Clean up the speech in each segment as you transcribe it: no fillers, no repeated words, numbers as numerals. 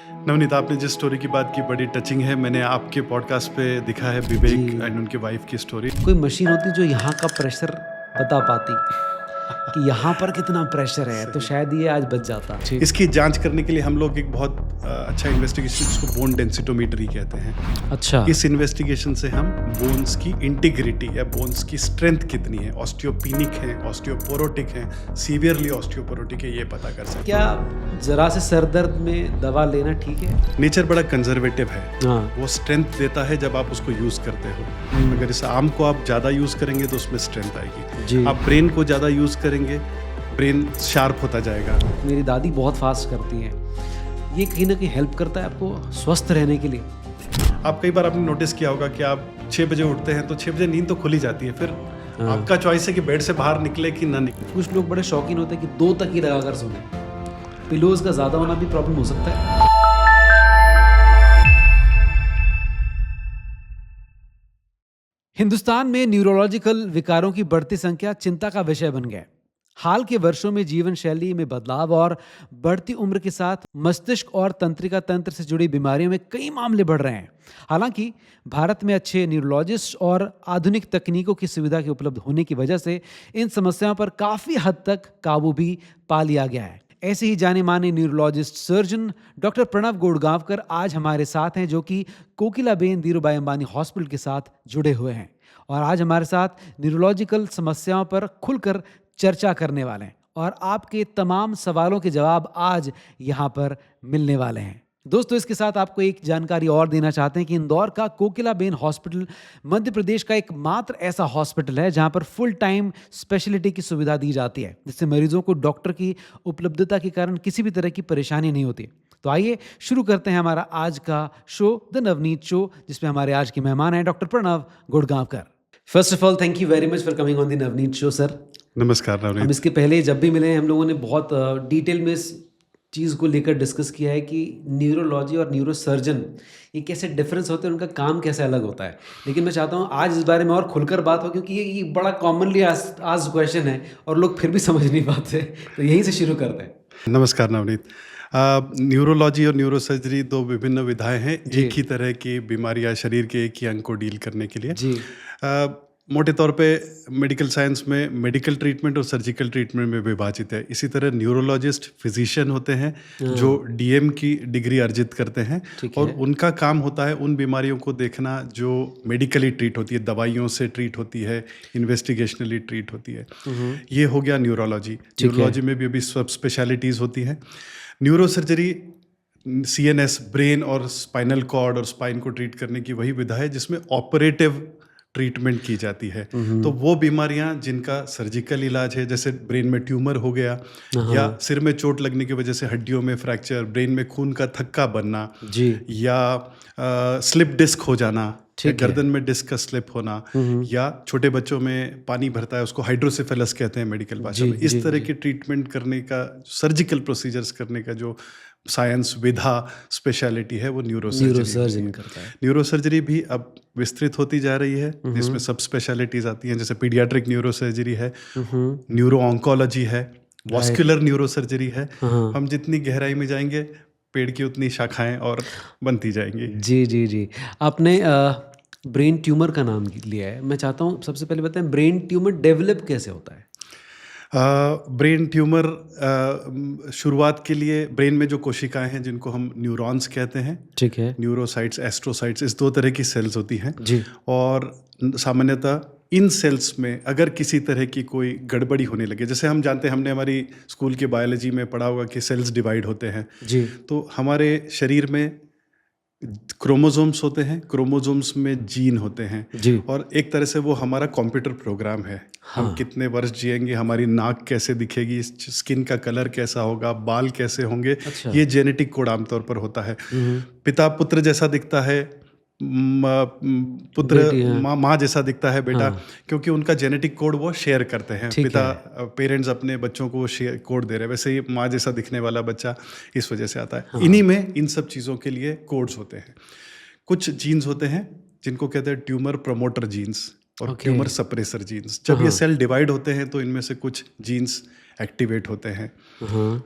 नवनीत, आपने जिस स्टोरी की बात की बड़ी टचिंग है। मैंने आपके पॉडकास्ट पे दिखा है विवेक जी, एंड उनके वाइफ की स्टोरी। कोई मशीन होती जो यहाँ का प्रेशर बता पाती कि यहाँ पर कितना प्रेशर है, तो सही। शायद ये आज बच जाता। जी। इसकी जांच करने के लिए हम लोग एक बहुत अच्छा इन्वेस्टिगेशन, जिसको बोन डेंसिटोमीटर ही कहते हैं। अच्छा। इस इन्वेस्टिगेशन से हम बोन्स की इंटीग्रिटी या बोन्स की स्ट्रेंथ कितनी है, ऑस्टियोपिनिक है, ऑस्टियोपोरोटिक है, सीवियरली ऑस्टियोपोरोटिक है, ये पता कर सकते क्या जरा से सर दर्द में दवा लेना ठीक है? हैं। नेचर बड़ा कंजर्वेटिव है। हाँ। वो स्ट्रेंथ देता है जब आप उसको यूज करते हो। हम्म। अगर इस आम को आप ज़्यादा यूज करेंगे तो उसमें स्ट्रेंथ आएगी। जी। आप ब्रेन को ज़्यादा यूज करेंगे, ब्रेन शार्प होता जाएगा। मेरी दादी बहुत फास्ट करती हैं। ये कहीं ना कहीं हेल्प करता है आपको स्वस्थ रहने के लिए। आप कई बार आपने नोटिस किया होगा कि आप 6 बजे उठते हैं तो 6 बजे नींद तो खुल ही जाती है। फिर हाँ। आपका चॉइस है कि बेड से बाहर निकले कि ना निकले। कुछ लोग बड़े शौकीन होते हैं कि 2 तक ही लगाकर सोने। पिलोज का ज़्यादा होना भी प्रॉब्लम हो सकता है। हिंदुस्तान में न्यूरोलॉजिकल विकारों की बढ़ती संख्या चिंता का विषय बन गया है। हाल के वर्षों में जीवन शैली में बदलाव और बढ़ती उम्र के साथ मस्तिष्क और तंत्रिका तंत्र से जुड़ी बीमारियों में कई मामले बढ़ रहे हैं। हालांकि भारत में अच्छे न्यूरोलॉजिस्ट और आधुनिक तकनीकों की सुविधा के उपलब्ध होने की वजह से इन समस्याओं पर काफी हद तक काबू भी पा लिया गया है। ऐसे ही जाने माने न्यूरोलॉजिस्ट सर्जन डॉक्टर प्रणव गोड़गांवकर आज हमारे साथ हैं, जो कि कोकिलाबेन धीरूभाई अंबानी हॉस्पिटल के साथ जुड़े हुए हैं और आज हमारे साथ न्यूरोलॉजिकल समस्याओं पर खुलकर चर्चा करने वाले हैं और आपके तमाम सवालों के जवाब आज यहाँ पर मिलने वाले हैं। दोस्तों, इसके साथ आपको एक जानकारी और देना चाहते हैं कि इंदौर का कोकिलाबेन हॉस्पिटल मध्य प्रदेश का एकमात्र ऐसा हॉस्पिटल है जहां पर फुल टाइम स्पेशलिटी की सुविधा दी जाती है, जिससे मरीजों को डॉक्टर की उपलब्धता के कारण किसी भी तरह की परेशानी नहीं होती। तो आइए शुरू करते हैं हमारा आज का शो, द नवनीत शो, जिसमें हमारे आज के मेहमान हैं doctor Pranav Gurgaonkar. First of all, thank you very much for coming on the Navneet show sir. नमस्कार हम नवनीत। इसके पहले जब भी मिले हैं, हम लोगों ने बहुत डिटेल में इस चीज़ को लेकर डिस्कस किया है कि न्यूरोलॉजी और न्यूरोसर्जन ये कैसे डिफरेंस होते हैं, उनका काम कैसे अलग होता है। लेकिन मैं चाहता हूँ आज इस बारे में और खुलकर बात हो, क्योंकि ये बड़ा कॉमनली आज क्वेश्चन है और लोग फिर भी समझ नहीं पाते। तो यहीं से शुरू करते हैं। नमस्कार नवनीत। न्यूरोलॉजी और न्यूरोसर्जरी दो विभिन्न विधाएं हैं जी। एक ही तरह की बीमारियां, शरीर के एक ही अंग को डील करने के लिए। जी। मोटे तौर पे मेडिकल साइंस में मेडिकल ट्रीटमेंट और सर्जिकल ट्रीटमेंट में विभाजित है। इसी तरह न्यूरोलॉजिस्ट फिजिशियन होते हैं जो डीएम की डिग्री अर्जित करते हैं ठीक और है। उनका काम होता है उन बीमारियों को देखना जो मेडिकली ट्रीट होती है, दवाइयों से ट्रीट होती है, इन्वेस्टिगेशनली ट्रीट होती है। ये हो गया न्यूरोलॉजी। न्यूरोलॉजी में भी अभी सब स्पेशलिटीज़ होती हैं। न्यूरोसर्जरी सीएनएस, ब्रेन और स्पाइनल कॉर्ड और स्पाइन को ट्रीट करने की वही विधा है जिसमें ऑपरेटिव ट्रीटमेंट की जाती है। तो वो बीमारियां जिनका सर्जिकल इलाज है, जैसे ब्रेन में ट्यूमर हो गया या सिर में चोट लगने की वजह से हड्डियों में फ्रैक्चर, ब्रेन में खून का थक्का बनना जी। या स्लिप डिस्क हो जाना, या ठीक है। गर्दन में डिस्क का स्लिप होना, या छोटे बच्चों में पानी भरता है उसको हाइड्रोसेफेलस कहते हैं मेडिकल भाषा जी, में। इस जी, तरह जी। की ट्रीटमेंट करने का, सर्जिकल प्रोसीजर्स करने का जो साइंस विधा स्पेशलिटी है वो न्यूरोसर्जरी न्यूरोसर्जन करता है। न्यूरोसर्जरी भी अब विस्तृत होती जा रही है, जिसमें सब स्पेशलिटीज आती हैं, जैसे पीडियाट्रिक न्यूरोसर्जरी है, न्यूरो ऑन्कोलॉजी है, वॉस्कुलर न्यूरोसर्जरी है। हम जितनी गहराई में जाएंगे पेड़ की उतनी शाखाएं और बनती जाएंगी। जी, जी, जी। आपने ब्रेन ट्यूमर का नाम लिया है। मैं चाहता हूँ सबसे पहले बताएं, ब्रेन ट्यूमर डेवलप कैसे होता है? ब्रेन ट्यूमर शुरुआत के लिए ब्रेन में जो कोशिकाएं हैं जिनको हम न्यूरॉन्स कहते हैं, ठीक है। न्यूरोसाइट्स, एस्ट्रोसाइट्स, इस दो तरह की सेल्स होती हैं। जी। और सामान्यतः इन सेल्स में अगर किसी तरह की कोई गड़बड़ी होने लगे, जैसे हम जानते हैं, हमने हमारी स्कूल की बायोलॉजी में पढ़ा होगा कि सेल्स डिवाइड होते हैं। जी। तो हमारे शरीर में क्रोमोसोम्स होते हैं, क्रोमोसोम्स में जीन होते हैं जी। और एक तरह से वो हमारा कंप्यूटर प्रोग्राम है। हम कितने वर्ष जिएंगे, हमारी नाक कैसे दिखेगी, स्किन का कलर कैसा होगा, बाल कैसे होंगे, अच्छा। ये जेनेटिक कोड आमतौर पर होता है। पिता पुत्र जैसा दिखता है, पुत्र बेटी, हाँ। माँ जैसा दिखता है बेटा, हाँ। क्योंकि उनका जेनेटिक कोड वो शेयर करते हैं। ठीक पिता है। पेरेंट्स अपने बच्चों को शेयर कोड दे रहे हैं, वैसे ही माँ जैसा दिखने वाला बच्चा इस वजह से आता है। इन्हीं में इन सब चीज़ों के लिए कोड्स होते हैं। कुछ जीन्स होते हैं जिनको कहते हैं ट्यूमर प्रमोटर जीन्स, और Okay. Tumour suppressor jeans. जब ये सेल डिवाइड होते हैं तो इनमें से कुछ जीन्स एक्टिवेट होते हैं।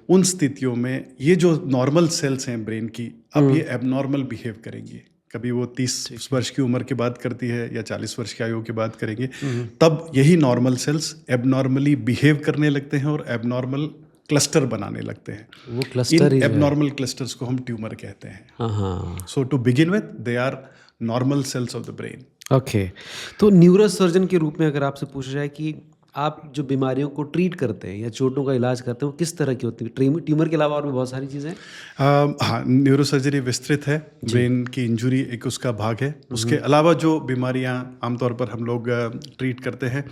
उन स्थितियों में ये जो नॉर्मल सेल्स हैं ब्रेन की, अब ये एबनॉर्मल बिहेव करेंगी। कभी वो 30 वर्ष की उम्र की बात करती है या 40 वर्ष की आयु की बात करेंगे, तब यही नॉर्मल सेल्स एबनॉर्मली बिहेव करने लगते हैं और एबनॉर्मल क्लस्टर बनाने लगते हैं। वो क्लस्टर इन एबनॉर्मल क्लस्टर्स को हम ट्यूमर कहते हैं। हाँ। So to begin with, they are normal cells of the brain. Okay. तो न्यूरोसर्जन के रूप में अगर आपसे पूछा जाए कि आप जो बीमारियों को ट्रीट करते हैं या चोटों का इलाज करते हैं वो किस तरह की होती है? ट्यूमर के अलावा और भी बहुत सारी चीज़ें हैं। हाँ, न्यूरोसर्जरी विस्तृत है, ब्रेन की इंजरी एक उसका भाग है। उसके अलावा जो बीमारियां आमतौर पर हम लोग ट्रीट करते हैं,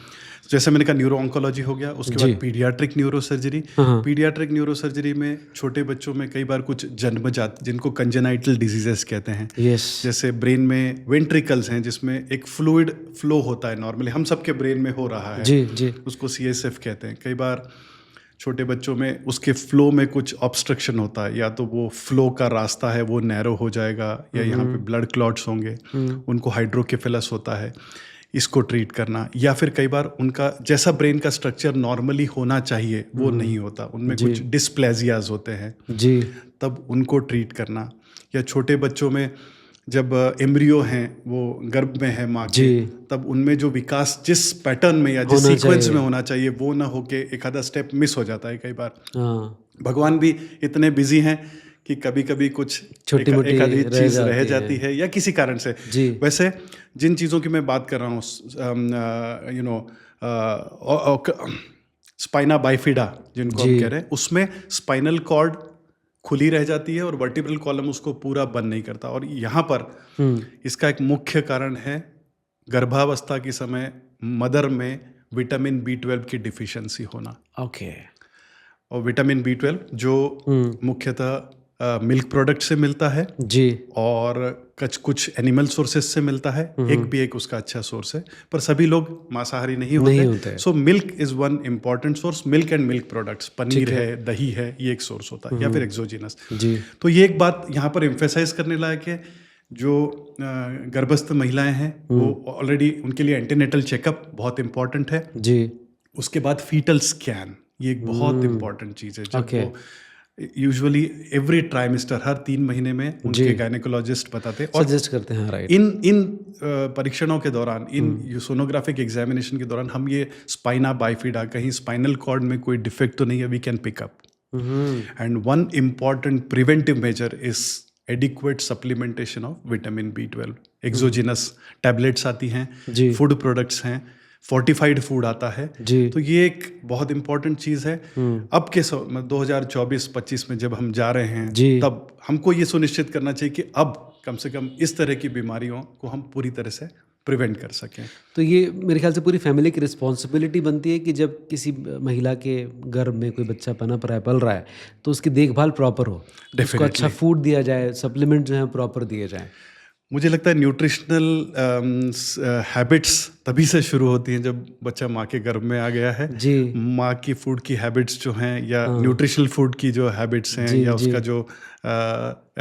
जैसे मैंने कहा न्यूरो ऑन्कोलॉजी हो गया, उसके बाद पीडियाट्रिक न्यूरोसर्जरी। पीडियाट्रिक न्यूरोसर्जरी में छोटे बच्चों में कई बार कुछ जन्मजात, जिनको कंजेनाइटल डिजीजेस कहते हैं, जैसे ब्रेन में वेंट्रिकल्स हैं जिसमें एक फ्लूइड फ्लो होता है, नॉर्मली हम सबके ब्रेन में हो रहा है, जी। उसको CSF कहते हैं। कई बार छोटे बच्चों में उसके फ्लो में कुछ ऑब्स्ट्रक्शन होता है, या तो वो फ्लो का रास्ता है वो नैरो हो जाएगा, या यहाँ पे ब्लड क्लॉट्स होंगे, उनको हाइड्रोकेफेलस होता है, इसको ट्रीट करना। या फिर कई बार उनका जैसा ब्रेन का स्ट्रक्चर नॉर्मली होना चाहिए वो नहीं होता, उनमें कुछ डिस्प्लेजियाज होते हैं जी, तब उनको ट्रीट करना। या छोटे बच्चों में जब एम्ब्रियो हैं, वो गर्भ में है माँ के, तब उनमें जो विकास जिस पैटर्न में या जिस सीक्वेंस में होना चाहिए वो ना होके एक आधा स्टेप मिस हो जाता है। कई बार भगवान भी इतने बिजी हैं कि कभी कभी कुछ छोटी मोटी एक आधी चीज रह जाती है या किसी कारण से। वैसे जिन चीज़ों की मैं बात कर रहा हूँ, स्पाइना बाइफिडा जिनको हम कह रहे हैं, उसमें स्पाइनल कॉर्ड खुली रह जाती है और वर्टिब्रल कॉलम उसको पूरा बंद नहीं करता। और यहाँ पर इसका एक मुख्य कारण है गर्भावस्था के समय मदर में विटामिन B12 की डिफिशियंसी होना। ओके। और विटामिन B12 जो मुख्यतः मिल्क प्रोडक्ट से मिलता है जी, और कुछ एनिमल सोर्सेज से मिलता है, एग भी एक उसका अच्छा सोर्स है, पर सभी लोग मांसाहारी नहीं होते। So milk is one important source. Milk and milk products, paneer है, दही है, ये एक सोर्स होता है, या फिर एक्सोजिनस जी। तो ये एक बात यहाँ पर एम्फेसाइज करने लायक है, जो गर्भस्थ महिलाएं हैं वो ऑलरेडी उनके लिए एंटीनेटल चेकअप बहुत इंपॉर्टेंट है जी। उसके बाद फीटल स्कैन, ये एक बहुत इंपॉर्टेंट चीज़ है। जब यूजुअली एवरी ट्राइमेस्टर, हर 3 महीने में उनके गायनेकोलॉजिस्ट बताते हैं और सजेस्ट करते हैं। राइट। इन परीक्षणों के दौरान, इन सोनोग्राफिक एग्जामिनेशन के दौरान हम ये स्पाइना बाइफिडा, कहीं स्पाइनल कॉर्ड में कोई डिफेक्ट तो नहीं है, we can pick up. And one important preventive measure is adequate supplementation of vitamin B12। Exogenous tablets आती हैं, फूड प्रोडक्ट्स हैं, फोर्टिफाइड फूड आता है जी। तो ये एक बहुत इंपॉर्टेंट चीज़ है। अब के 2024-25 में जब हम जा रहे हैं जी, तब हमको ये सुनिश्चित करना चाहिए कि अब कम से कम इस तरह की बीमारियों को हम पूरी तरह से प्रिवेंट कर सकें। तो ये मेरे ख्याल से पूरी फैमिली की रिस्पॉन्सिबिलिटी बनती है कि जब किसी महिला के गर्भ में कोई बच्चा पनप रहा है, पल रहा है, तो उसकी देखभाल प्रॉपर हो, उसको अच्छा फूड दिया जाए, सप्लीमेंट जो है प्रॉपर दिए जाएँ। मुझे लगता है न्यूट्रिशनल हैबिट्स तभी से शुरू होती हैं जब बच्चा माँ के गर्भ में आ गया है जी। माँ की फूड की हैबिट्स जो हैं, या न्यूट्रिशनल फूड की जो हैबिट्स हैं, या उसका जो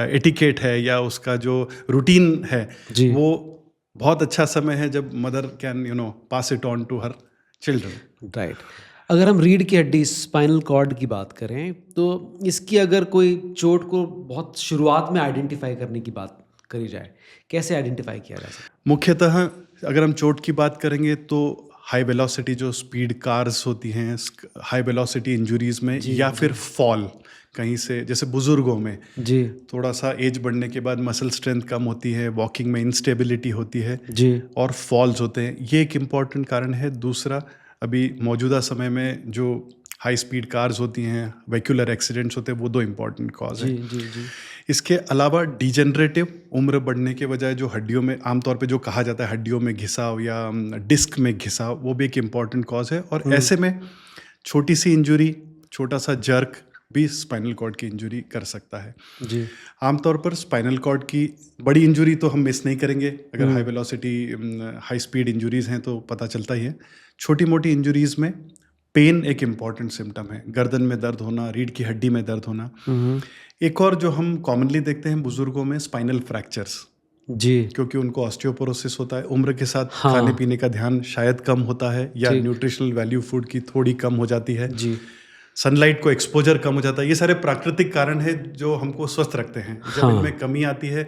एटिकेट है, या उसका जो रूटीन है, वो बहुत अच्छा समय है जब mother can pass it on to her children. Right. अगर हम रीढ़ की हड्डी, स्पाइनल कॉर्ड की बात करें, तो इसकी अगर कोई चोट को बहुत शुरुआत में आइडेंटिफाई करने की बात करी जाए, कैसे आइडेंटिफाई किया जा सकता है? मुख्यतः अगर हम चोट की बात करेंगे तो हाई वेलोसिटी जो स्पीड कार्स होती हैं, हाई वेलोसिटी इंजरीज में, या फिर फॉल कहीं से, जैसे बुजुर्गों में जी, थोड़ा सा एज बढ़ने के बाद मसल स्ट्रेंथ कम होती है, वॉकिंग में इंस्टेबिलिटी होती है जी, और फॉल्स होते हैं, ये एक इम्पॉर्टेंट कारण है। दूसरा, अभी मौजूदा समय में जो हाई स्पीड कार्स होती हैं, वेहिकुलर एक्सीडेंट्स होते हैं, वो 2 इम्पॉर्टेंट कॉज हैं जी, जी। इसके अलावा डिजेनरेटिव, उम्र बढ़ने के बजाय जो हड्डियों में आमतौर पे जो कहा जाता है हड्डियों में घिसाव या डिस्क में घिसाव, वो भी एक इम्पॉर्टेंट कॉज है। और ऐसे में छोटी सी इंजरी, छोटा सा जर्क भी स्पाइनल कॉर्ड की इंजरी कर सकता है जी। आमतौर पर स्पाइनल कॉर्ड की बड़ी इंजरी तो हम मिस नहीं करेंगे, अगर high velocity high speed injuries हैं तो पता चलता ही है। छोटी मोटी इंजरीज में पेन एक इम्पॉर्टेंट सिम्टम है, गर्दन में दर्द होना, रीढ़ की हड्डी में दर्द होना। एक और जो हम कॉमनली देखते हैं बुजुर्गों में, स्पाइनल फ्रैक्चर्स जी क्योंकि उनको ऑस्टियोपोरोसिस होता है, उम्र के साथ हाँ। खाने पीने का ध्यान शायद कम होता है या ठीक। न्यूट्रिशनल वैल्यू फूड की थोड़ी कम हो जाती है, जी सनलाइट को एक्सपोजर कम हो जाता है। ये सारे प्राकृतिक कारण है जो हमको स्वस्थ रखते हैं। जब हाँ। इनमें कमी आती है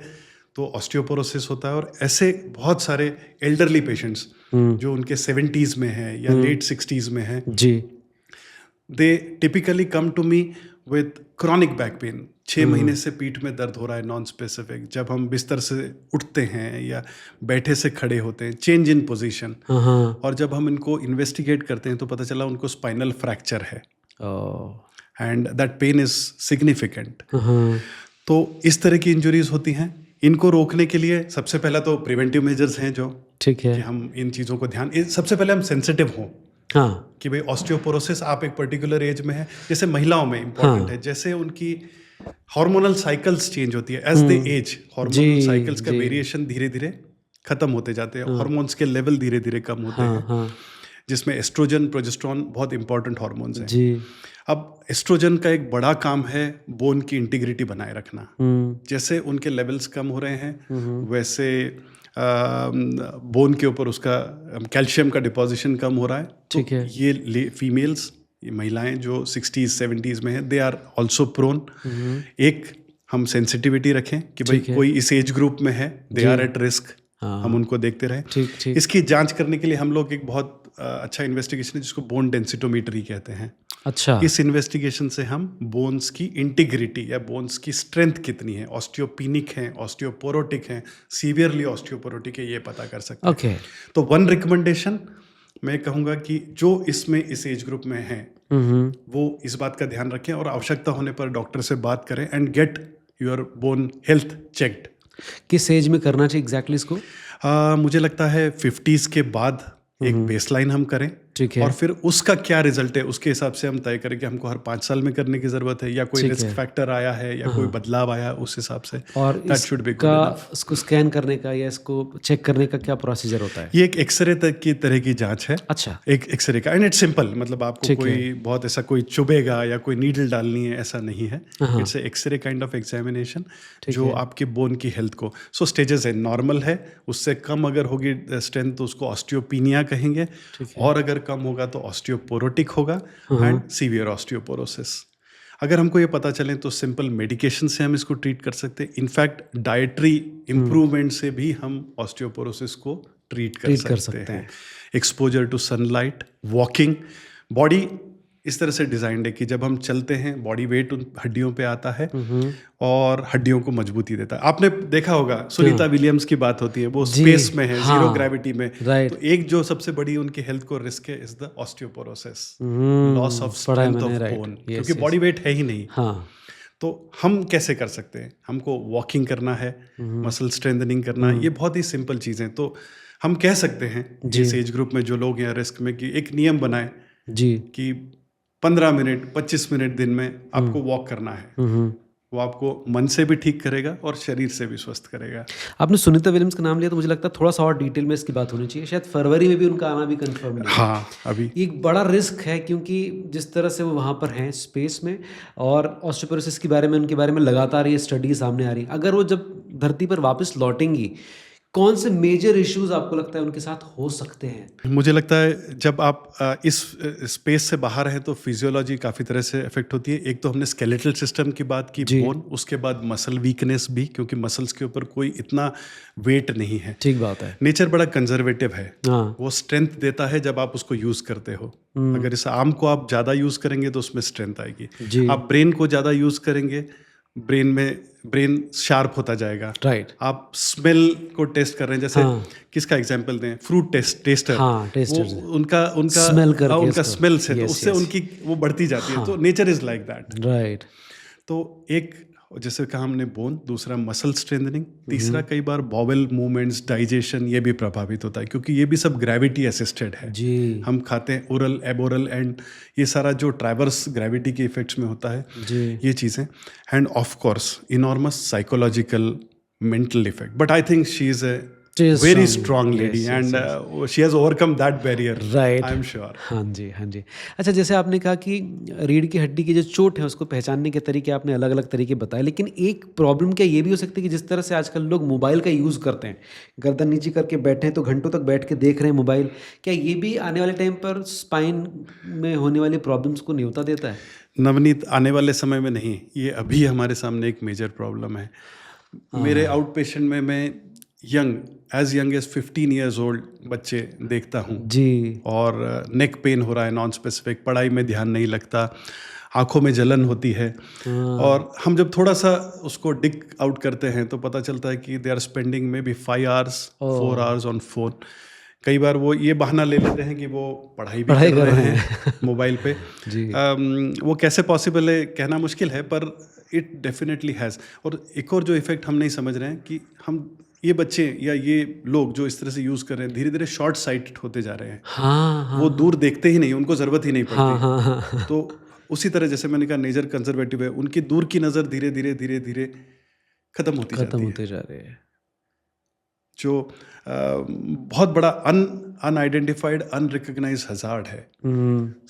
तो ऑस्टियोपोरोसिस होता है। और ऐसे बहुत सारे एल्डरली पेशेंट्स जो उनके 70s में है या लेट 60s में है, जी they typically come to me with chronic back pain. 6 महीने से पीठ में दर्द हो रहा है, नॉन स्पेसिफिक। जब हम बिस्तर से उठते हैं या बैठे से खड़े होते हैं, चेंज इन पोजीशन, हाँ और जब हम इनको इन्वेस्टिगेट करते हैं तो पता चला उनको स्पाइनल फ्रैक्चर है and that pain is significant. हाँ तो इस तरह की इंजरीज होती हैं। इनको रोकने के लिए सबसे पहला तो प्रिवेंटिव मेजर्स हैं जो ठीक है कि हम इन चीज़ों को सबसे पहले हम सेंसिटिव हों हाँ कि भाई ऑस्टियोपोरोसिस आप एक पर्टिकुलर एज में है। जैसे महिलाओं में इंपॉर्टेंट है, जैसे उनकी हार्मोनल साइकिल्स चेंज होती है as the age, hormonal cycles का वेरिएशन धीरे धीरे खत्म होते जाते हैं, हार्मोन्स के लेवल धीरे धीरे कम होते हैं, जिसमें एस्ट्रोजन प्रोजेस्टेरॉन बहुत इंपॉर्टेंट हार्मोन्स हैं जी अब एस्ट्रोजन का एक बड़ा काम है बोन की इंटीग्रिटी बनाए रखना। जैसे उनके लेवल्स कम हो रहे हैं वैसे बोन के ऊपर उसका कैल्शियम का डिपॉजिशन कम हो रहा है। ठीक है। ये फीमेल्स, ये महिलाएं जो 60s 70s में है, दे आर ऑल्सो प्रोन। एक हम सेंसिटिविटी रखें कि भाई कोई इस एज ग्रुप में है, दे आर एट रिस्क, हम उनको देखते रहें। ठीक इसकी जांच करने के लिए हम लोग एक बहुत अच्छा इन्वेस्टिगेशन है जिसको बोन डेंसिटोमीटरी कहते हैं। अच्छा इस इन्वेस्टिगेशन से हम बोन्स की इंटीग्रिटी या बोन्स की स्ट्रेंथ कितनी है, ऑस्टियोपिनिक है, ऑस्टियोपोरोटिक है, सीवियरली ऑस्टियोपोरोटिक है, ये पता कर सकते हैं। ओके तो वन रिकमेंडेशन मैं कहूँगा कि जो इसमें इस एज ग्रुप में है वो इस बात का ध्यान रखें और आवश्यकता होने पर डॉक्टर से बात करें and get your bone health checked. किस एज में करना चाहिए एग्जैक्टली इसको? मुझे लगता है 50s के बाद एक बेसलाइन हम करें, ठीक है। और फिर उसका क्या रिजल्ट है उसके हिसाब से हम तय करें कि हमको हर 5 साल में करने की जरूरत है या कोई रिस्क फैक्टर आया है या कोई बदलाव आया, उस हिसाब से। और That should be good इसका enough. इसको स्कैन करने का या इसको चेक करने का क्या प्रोसीजर होता है? ये एक एक्सरे तक की तरह की जांच है। अच्छा एक एक्सरे का, एंड इट्स सिंपल, मतलब आपको कोई बहुत ऐसा कोई चुभेगा या कोई नीडल डालनी है ऐसा नहीं है। It's X ray kind of examination जो आपके बोन की हेल्थ को, सो स्टेजेस है, नॉर्मल है, उससे कम अगर होगी स्ट्रेंथ तो उसको ऑस्टियोपिनिया कहेंगे, और अगर कम होगा तो ऑस्टियोपोरोटिक होगा एंड सीवियर ऑस्टियोपोरोसिस। अगर हमको ये पता चले तो सिंपल मेडिकेशन से हम इसको ट्रीट कर सकते हैं। इनफैक्ट डाइटरी इम्प्रूवमेंट से भी हम ऑस्टियोपोरोसिस को ट्रीट कर सकते हैं। Exposure to sunlight, walking, body इस तरह से डिजाइंड है कि जब हम चलते हैं बॉडी वेट उन हड्डियों पे आता है और हड्डियों को मजबूती देता है। आपने देखा होगा सुनीता विलियम्स की बात होती है, वो स्पेस में है, जीरो ग्रेविटी में, तो एक जो सबसे बड़ी उनकी हेल्थ को रिस्क है is the osteoporosis, loss of strength of bone, क्योंकि बॉडी वेट है ही नहीं। तो हम कैसे कर सकते हैं? हमको वॉकिंग करना है, मसल स्ट्रेंथनिंग करना है, ये बहुत ही सिंपल चीजें। तो हम कह सकते हैं जिस एज ग्रुप में जो लोग हैं रिस्क में, कि एक नियम बनाए जी कि 15 मिनट 25 मिनट दिन में आपको वॉक करना है। वो आपको मन से भी ठीक करेगा और शरीर से भी स्वस्थ करेगा। आपने सुनीता विलियम्स का नाम लिया तो मुझे लगता है थोड़ा सा और डिटेल में इसकी बात होनी चाहिए। शायद फरवरी में भी उनका आना भी कंफर्म नहीं है। हाँ, अभी एक बड़ा रिस्क है क्योंकि जिस तरह से वो वहाँ पर हैं स्पेस में, और ऑस्टियोपोरोसिस के बारे में, उनके बारे में लगातार ये स्टडी सामने आ रही है। अगर वो जब धरती पर वापस लौटेंगी, कौन से मेजर इश्यूज आपको लगता है उनके साथ हो सकते हैं? मुझे लगता है जब आप इस स्पेस से बाहर हैं तो फिजियोलॉजी काफ़ी तरह से इफेक्ट होती है। एक तो हमने स्केलेटल सिस्टम की बात की, बोन, उसके बाद मसल वीकनेस भी, क्योंकि मसल्स के ऊपर कोई इतना वेट नहीं है। ठीक बात है। नेचर बड़ा कंजर्वेटिव है, हाँ। वो स्ट्रेंथ देता है जब आप उसको यूज करते हो। अगर इस आर्म को आप ज़्यादा यूज करेंगे तो उसमें स्ट्रेंथ आएगी। आप ब्रेन को ज़्यादा यूज करेंगे, ब्रेन शार्प होता जाएगा। राइट। आप स्मेल को टेस्ट कर रहे हैं, जैसे किसका एग्जांपल दें, फ्रूट टेस्टर। हाँ, उनका स्मेल करके उनका स्मेल से तो उससे उनकी वो बढ़ती जाती है। तो nature is like that. Right. तो एक जैसे कहा हमने बोन, दूसरा मसल स्ट्रेंथनिंग, तीसरा कई बार बॉवेल मूवमेंट्स, डाइजेशन, ये भी प्रभावित होता है क्योंकि ये भी सब ग्रेविटी असिस्टेड है जी। हम खाते हैं ओरल, एबोरल, एंड ये सारा जो ट्रैवर्स ग्रेविटी के इफेक्ट्स में होता है जी। ये चीज़ें, end of course enormous psychological mental effect. But I think she is a She is very strong. strong Yes, lady, yes, and yes. she has overcome that barrier. Right, I'm sure. हाँ जी, हाँ जी। अच्छा, जैसे आपने कहा कि रीढ़ की हड्डी की जो चोट है उसको पहचानने के तरीके आपने अलग-अलग तरीके बताए, लेकिन एक प्रॉब्लम क्या ये भी हो सकती है कि जिस तरह से आजकल लोग मोबाइल का यूज़ करते हैं, गर्दन नीचे करके बैठे हैं तो घंटों तक बैठ के देख रहे हैं मोबाइल, क्या ये भी आने वाले टाइम पर स्पाइन में होने वाली प्रॉब्लम्स को न्योता देता है? नवनीत, आने वाले समय में नहीं, ये अभी हमारे सामने एक मेजर प्रॉब्लम है। मेरे आउट पेशेंट में मैं as young as 15 years old बच्चे देखता हूँ, जी, और नेक पेन हो रहा है नॉन स्पेसिफिक, पढ़ाई में ध्यान नहीं लगता, आंखों में जलन होती है। हाँ, और हम जब थोड़ा सा उसको डिग आउट करते हैं तो पता चलता है कि they are spending maybe 5 hours 4 hours on phone. कई बार वो ये बहाना ले लेते हैं कि वो पढ़ाई भी कर रहे हैं मोबाइल पे। जी, वो कैसे पॉसिबल है कहना मुश्किल है, पर इट डेफिनेटली हैज़। और एक और जो इफेक्ट हम नहीं समझ रहे हैं कि हम ये बच्चे या ये लोग जो इस तरह से यूज़ कर रहे हैं, धीरे धीरे शॉर्ट साइटेड होते जा रहे हैं। हाँ, हाँ, वो दूर देखते ही नहीं, उनको ज़रूरत ही नहीं हाँ, पड़ती। हाँ, हाँ, तो उसी तरह जैसे मैंने कहा नेचर कंजर्वेटिव है, उनकी दूर की नज़र धीरे धीरे धीरे धीरे खत्म होती खत्म जाती है, होते जा रहे हैं। जो बहुत बड़ा अनआइडेंटिफाइड अनरिकग्नाइज हजार्ड है।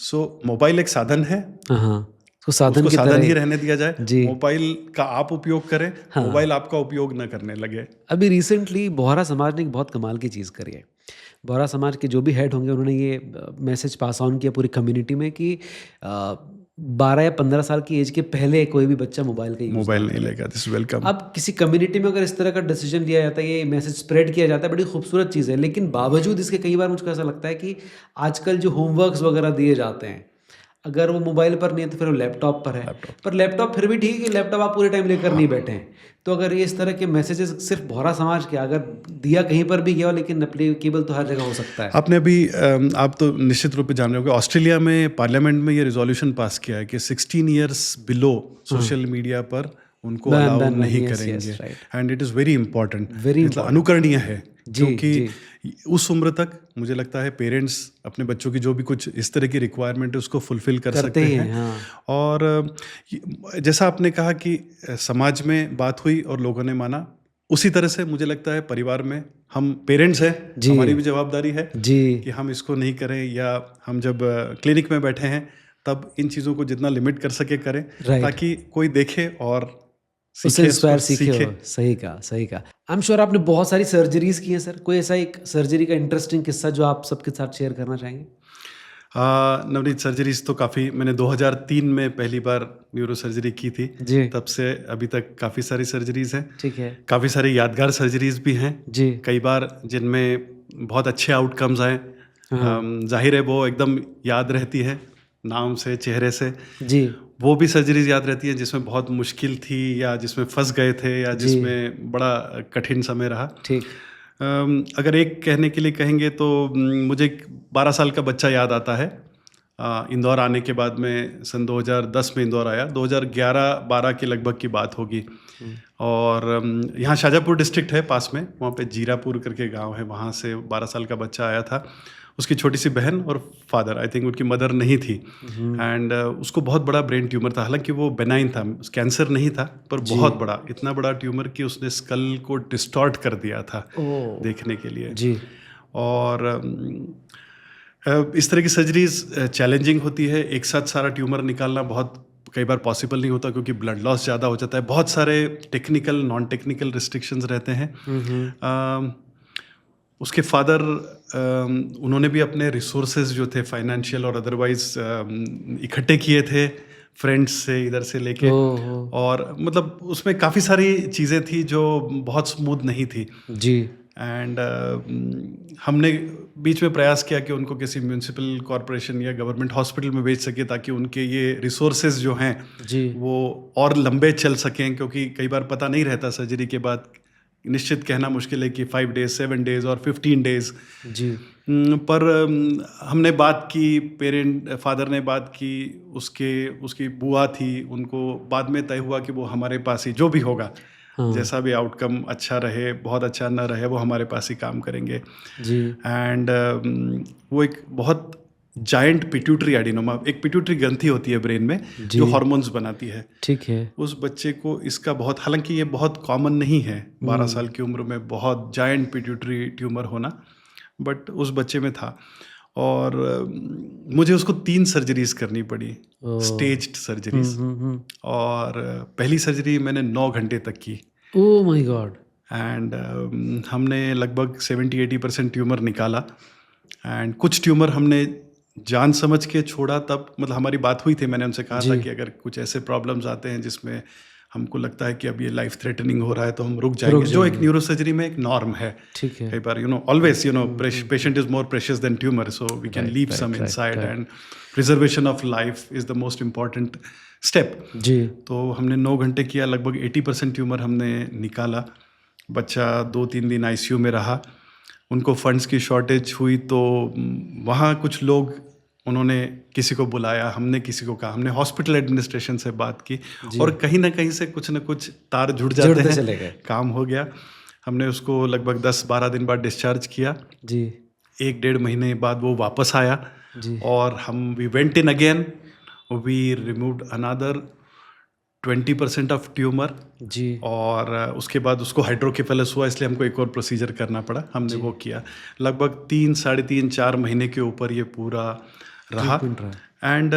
सो मोबाइल एक साधन है, हाँ, उसको साधन उसको की साधन तरह ही रहने दिया जाए। जी। मोबाइल का आप उपयोग करें, मोबाइल आपका उपयोग न करने लगे। अभी रिसेंटली बोहरा समाज ने एक बहुत कमाल की चीज़ करी है। बोहरा समाज के जो भी हेड होंगे उन्होंने ये मैसेज पास ऑन किया पूरी कम्युनिटी में कि 12 या 15 साल की एज के पहले कोई भी बच्चा मोबाइल का यूज़ मोबाइल नहीं लेगा, दिस वेलकम। अब किसी कम्युनिटी में अगर इस तरह का डिसीजन लिया जाता है, ये मैसेज स्प्रेड किया जाता है, बड़ी खूबसूरत चीज़ है, लेकिन बावजूद इसके कई बार मुझको ऐसा लगता है कि आजकल जो होमवर्क्स वगैरह दिए जाते हैं, अगर वो मोबाइल पर नहीं है तो फिर वो लैपटॉप पर है। पर लैपटॉप फिर भी ठीक है कि लैपटॉप आप पूरे टाइम लेकर नहीं बैठे हैं। तो अगर ये इस तरह के मैसेजेस सिर्फ बोहरा समाज के अगर दिया कहीं पर भी गया हो, लेकिन एप्लीकेबल तो हर जगह हो सकता है। आपने अभी आप तो निश्चित रूप से जान रहे होंगे, ऑस्ट्रेलिया में पार्लियामेंट में ये रिजोल्यूशन पास किया है कि 16 इयर्स बिलो सोशल मीडिया पर उनको बैन- अलाउ बैन नहीं yes, yes, करेंगे। right. And it is very important, Very मतलब अनुकरणीय है, जी, क्योंकि उस उम्र तक मुझे लगता है पेरेंट्स अपने बच्चों की जो भी कुछ इस तरह की रिक्वायरमेंट है उसको फुलफिल कर करते सकते ही हैं। हैं, हाँ। और जैसा आपने कहा कि समाज में बात हुई और लोगों ने माना, उसी तरह से मुझे लगता है परिवार में हम पेरेंट्स हैं, जी। हमारी भी जवाबदारी है जी, कि हम इसको नहीं करें, या हम जब क्लिनिक में बैठे हैं तब इन चीज़ों को जितना लिमिट कर सके करें, Right. ताकि कोई देखे और उससे सीखे, इंस्पायर उसको सीखे हो। सही कहा, सही कहा। आई एम श्योर आपने बहुत सारी सर्जरीज की हैं सर। कोई ऐसा एक सर्जरी का इंटरेस्टिंग किस्सा जो आप सबके साथ शेयर करना चाहेंगे? नवनीत, सर्जरीज तो काफ़ी, मैंने 2003 में पहली बार न्यूरो सर्जरी की थी। जी, तब से अभी तक काफ़ी सारी सर्जरीज हैं, ठीक है। काफ़ी सारी यादगार सर्जरीज भी हैं, जी, कई बार जिनमें बहुत अच्छे आउटकम्स आए। हाँ। जाहिर है वो एकदम याद रहती है, नाम से, चेहरे से। जी, वो भी सर्जरीज याद रहती है जिसमें बहुत मुश्किल थी, या जिसमें फंस गए थे, या जी। जिसमें बड़ा कठिन समय रहा। ठीक। अगर एक कहने के लिए कहेंगे तो मुझे एक 12 साल का बच्चा याद आता है। इंदौर आने के बाद में सन 2010 में इंदौर आया, 2011-12 के लगभग की बात होगी। और यहाँ शाजापुर डिस्ट्रिक्ट है पास में, वहाँ पे जीरापुर करके गांव है, वहाँ से 12 साल का बच्चा आया था। उसकी छोटी सी बहन और फादर, आई थिंक उनकी मदर नहीं थी, एंड उसको बहुत बड़ा ब्रेन ट्यूमर था। हालांकि वो बेनाइन था, कैंसर नहीं था, पर बहुत बड़ा, इतना बड़ा ट्यूमर कि उसने स्कल को डिस्टॉर्ट कर दिया था ओह! देखने के लिए। जी, और इस तरह की सर्जरीज चैलेंजिंग होती है। एक साथ सारा ट्यूमर निकालना बहुत कई बार पॉसिबल नहीं होता, क्योंकि ब्लड लॉस ज़्यादा हो जाता है, बहुत सारे टेक्निकल नॉन टेक्निकल रिस्ट्रिक्शंस रहते हैं। उसके फादर, उन्होंने भी अपने रिसोर्सेज जो थे फाइनेंशियल और अदरवाइज इकट्ठे किए थे फ्रेंड्स से, इधर से लेके। ओह! और मतलब उसमें काफ़ी सारी चीज़ें थी जो बहुत स्मूथ नहीं थी। जी, एंड हमने बीच में प्रयास किया कि उनको किसी म्यूनिसिपल कॉरपोरेशन या गवर्नमेंट हॉस्पिटल में भेज सके, ताकि उनके ये रिसोर्सेज जो हैं जी, वो और लंबे चल सकें, क्योंकि कई बार पता नहीं रहता सर्जरी के बाद, निश्चित कहना मुश्किल है कि 5 डेज, 7 डेज और 15 डेज। जी, पर हमने बात की, फादर ने बात की, उसकी बुआ थी, उनको बाद में तय हुआ कि वो हमारे पास ही, जो भी होगा, हाँ। जैसा भी आउटकम, अच्छा रहे, बहुत अच्छा ना रहे, वो हमारे पास ही काम करेंगे। जी, एंड वो एक बहुत जायंट पिट्यूटरी एडिनोमा, एक पिट्यूटरी ग्रंथि होती है ब्रेन में जो हार्मोन्स बनाती है। ठीक है। उस बच्चे को इसका बहुत, हालांकि ये बहुत कॉमन नहीं है 12 साल की उम्र में बहुत जायंट पिट्यूटरी ट्यूमर होना, बट उस बच्चे में था। और मुझे उसको 3 सर्जरीज करनी पड़ी, स्टेज्ड सर्जरीज। और पहली सर्जरी मैंने 9 घंटे तक की। Oh my God. एंड हमने लगभग 70-80% ट्यूमर निकाला। एंड कुछ ट्यूमर हमने जान समझ के छोड़ा, तब मतलब हमारी बात हुई थी, मैंने उनसे कहा था कि अगर कुछ ऐसे प्रॉब्लम्स आते हैं जिसमें हमको लगता है कि अब ये लाइफ थ्रेटनिंग हो रहा है तो हम रुक जाएंगे, जो एक न्यूरोसर्जरी में एक नॉर्म है। ठीक है। कई बार always patient is more precious than tumour, so we can leave some inside, and preservation of life is the most important step. जी। तो हमने 9 घंटे किया, लगभग 80% ट्यूमर हमने निकाला। बच्चा 2-3 दिन आईसीयू में रहा। उनको फंड्स की शॉर्टेज हुई तो वहाँ कुछ लोग, उन्होंने किसी को बुलाया, हमने किसी को कहा, हमने हॉस्पिटल एडमिनिस्ट्रेशन से बात की, और कहीं ना कहीं से कुछ ना कुछ तार जुड़ जाते हैं, चले गए। काम हो गया। हमने उसको लगभग 10-12 दिन बाद डिस्चार्ज किया जी। 1-1.5 महीने बाद वो वापस आया जी। और हम we went in again, we removed another 20% of tumour. जी। और उसके बाद उसको हाइड्रोकेफेलस हुआ, इसलिए हमको एक और प्रोसीजर करना पड़ा, हमने वो किया। लगभग 3-3.5-4 महीने के ऊपर ये पूरा रहा। एंड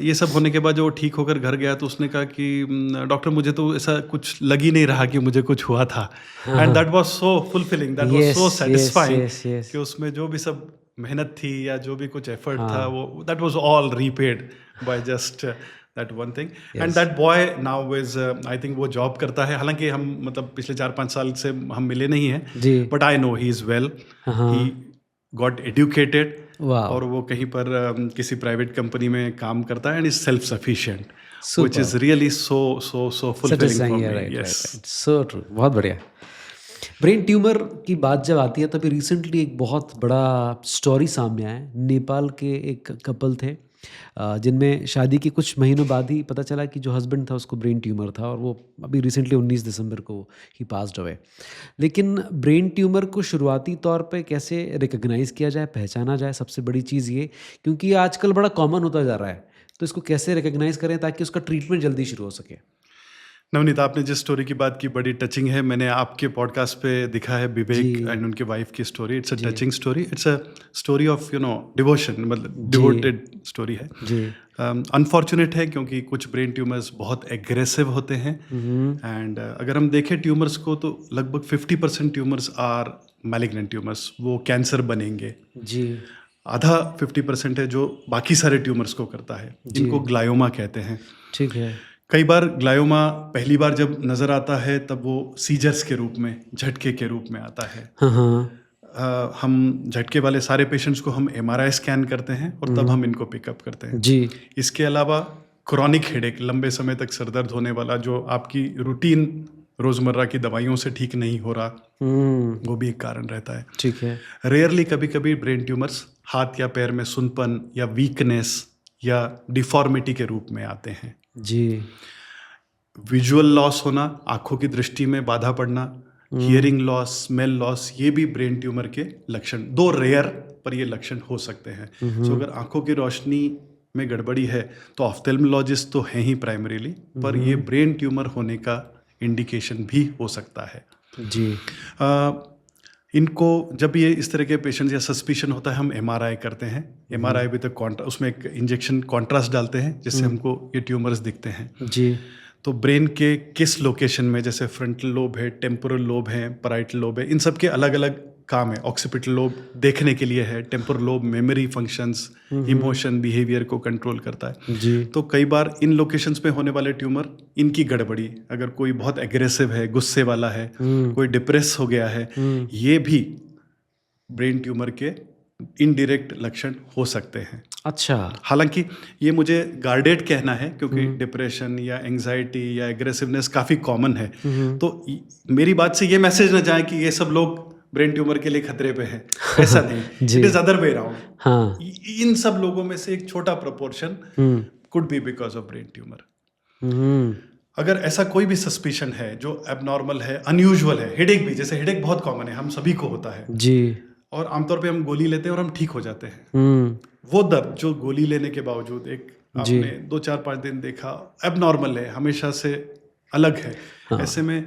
ये सब होने के बाद जो ठीक होकर घर गया तो उसने कहा कि डॉक्टर मुझे तो ऐसा कुछ लग ही नहीं रहा कि मुझे कुछ हुआ था। And that was so fulfilling, that was so satisfying कि उसमें जो भी सब मेहनत थी या जो भी कुछ एफर्ट था, वो that was all repaid by just that one thing. And that boy now is I think वो जॉब करता है, हालांकि हम मतलब पिछले 4-5 साल से हम मिले नहीं हैं, but I know he is well, he got educated, और वो कहीं पर किसी प्राइवेट कंपनी में काम करता है, and is self sufficient, which is really so fulfilling for me. Yes, so true, बहुत बढ़िया। ब्रेन ट्यूमर की बात जब आती है तो अभी रिसेंटली एक बहुत बड़ा स्टोरी सामने आया है। नेपाल के एक कपल थे जिनमें शादी के कुछ महीनों बाद ही पता चला कि जो हस्बैंड था उसको ब्रेन ट्यूमर था, और वो अभी रिसेंटली 19 दिसंबर को ही पास्ड अवे। लेकिन ब्रेन ट्यूमर को शुरुआती तौर पे कैसे रिकग्नाइज़ किया जाए, पहचाना जाए, सबसे बड़ी चीज़ ये, क्योंकि ये आजकल बड़ा कॉमन होता जा रहा है, तो इसको कैसे रिकग्नाइज़ करें ताकि उसका ट्रीटमेंट जल्दी शुरू हो सके। नवनीत, आपने जिस स्टोरी की बात की बड़ी टचिंग है। मैंने आपके पॉडकास्ट पे दिखा है विवेक एंड उनके वाइफ की story. It's a touching story, it's a story of devotion, मतलब डिवोटेड स्टोरी है। अनफॉर्चुनेट है क्योंकि कुछ ब्रेन ट्यूमर्स बहुत एग्रेसिव होते हैं। एंड अगर हम देखें ट्यूमर्स को तो लगभग 50% ट्यूमर्स आर मैलिग्नेंट ट्यूमर्स, वो कैंसर बनेंगे जी। आधा 50% है जो बाकी सारे ट्यूमर्स को करता है, इनको ग्लायोमा कहते हैं। ठीक है। कई बार ग्लायोमा पहली बार जब नज़र आता है तब वो सीजर्स के रूप में, झटके के रूप में आता है। हम झटके वाले सारे पेशेंट्स को हम MRI स्कैन करते हैं और तब हम इनको पिकअप करते हैं जी। इसके अलावा क्रॉनिक हेडेक, लंबे समय तक सरदर्द होने वाला, जो आपकी रूटीन रोज़मर्रा की दवाइयों से ठीक नहीं हो रहा, वो भी एक कारण रहता है। ठीक है। रेयरली कभी कभी ब्रेन ट्यूमर्स हाथ या पैर में सुनपन या वीकनेस या डिफॉर्मिटी के रूप में आते हैं जी। विजुअल लॉस होना, आंखों की दृष्टि में बाधा पड़ना, हियरिंग लॉस, स्मेल लॉस, ये भी ब्रेन ट्यूमर के लक्षण, दो रेयर पर ये लक्षण हो सकते हैं। सो अगर आंखों की रोशनी में गड़बड़ी है तो ऑफ्थेल्मोलॉजिस्ट तो हैं ही प्राइमरीली, पर ये ब्रेन ट्यूमर होने का इंडिकेशन भी हो सकता है जी। इनको जब ये इस तरह के पेशेंट्स या सस्पिशन होता है, हम MRI करते हैं। MRI भी तो उसमें एक इंजेक्शन कॉन्ट्रास्ट डालते हैं जिससे हमको ये ट्यूमर्स दिखते हैं जी। तो ब्रेन के किस लोकेशन में, जैसे फ्रंटल लोब है, टेम्पोरल लोब है, पैराइटल लोब है, इन सब के अलग अलग काम है। ऑक्सीपिटल लोब देखने के लिए है, temporal lobe memory functions, emotion, behaviour को कंट्रोल करता है जी। तो कई बार इन लोकेशंस पे होने वाले ट्यूमर, इनकी गड़बड़ी, अगर कोई बहुत एग्रेसिव है, गुस्से वाला है, कोई डिप्रेस हो गया है, ये भी ब्रेन ट्यूमर के इनडायरेक्ट लक्षण हो सकते हैं। अच्छा। हालांकि ये मुझे गार्डेड कहना है क्योंकि डिप्रेशन या एंजाइटी या एग्रेसिवनेस काफ़ी कॉमन है, तो मेरी बात से ये मैसेज ना जाए कि ये सब लोग ब्रेन ट्यूमर के लिए खतरे पे हैं, ऐसा नहीं। It is other way around. हाँ। इन सब लोगों में से एक छोटा proportion could be because of brain tumour. अगर ऐसा कोई भी सस्पिशन है जो एबनॉर्मल है, अनयूजुअल है, हेडेक भी, जैसे हेडेक बहुत कॉमन है, हम सभी को होता है जी, और आमतौर पे हम गोली लेते हैं और हम ठीक हो जाते हैं, वो दर्द जो गोली लेने के बावजूद एक जी। आपने 2-4-5 दिन देखा एबनॉर्मल है, हमेशा से अलग है, ऐसे में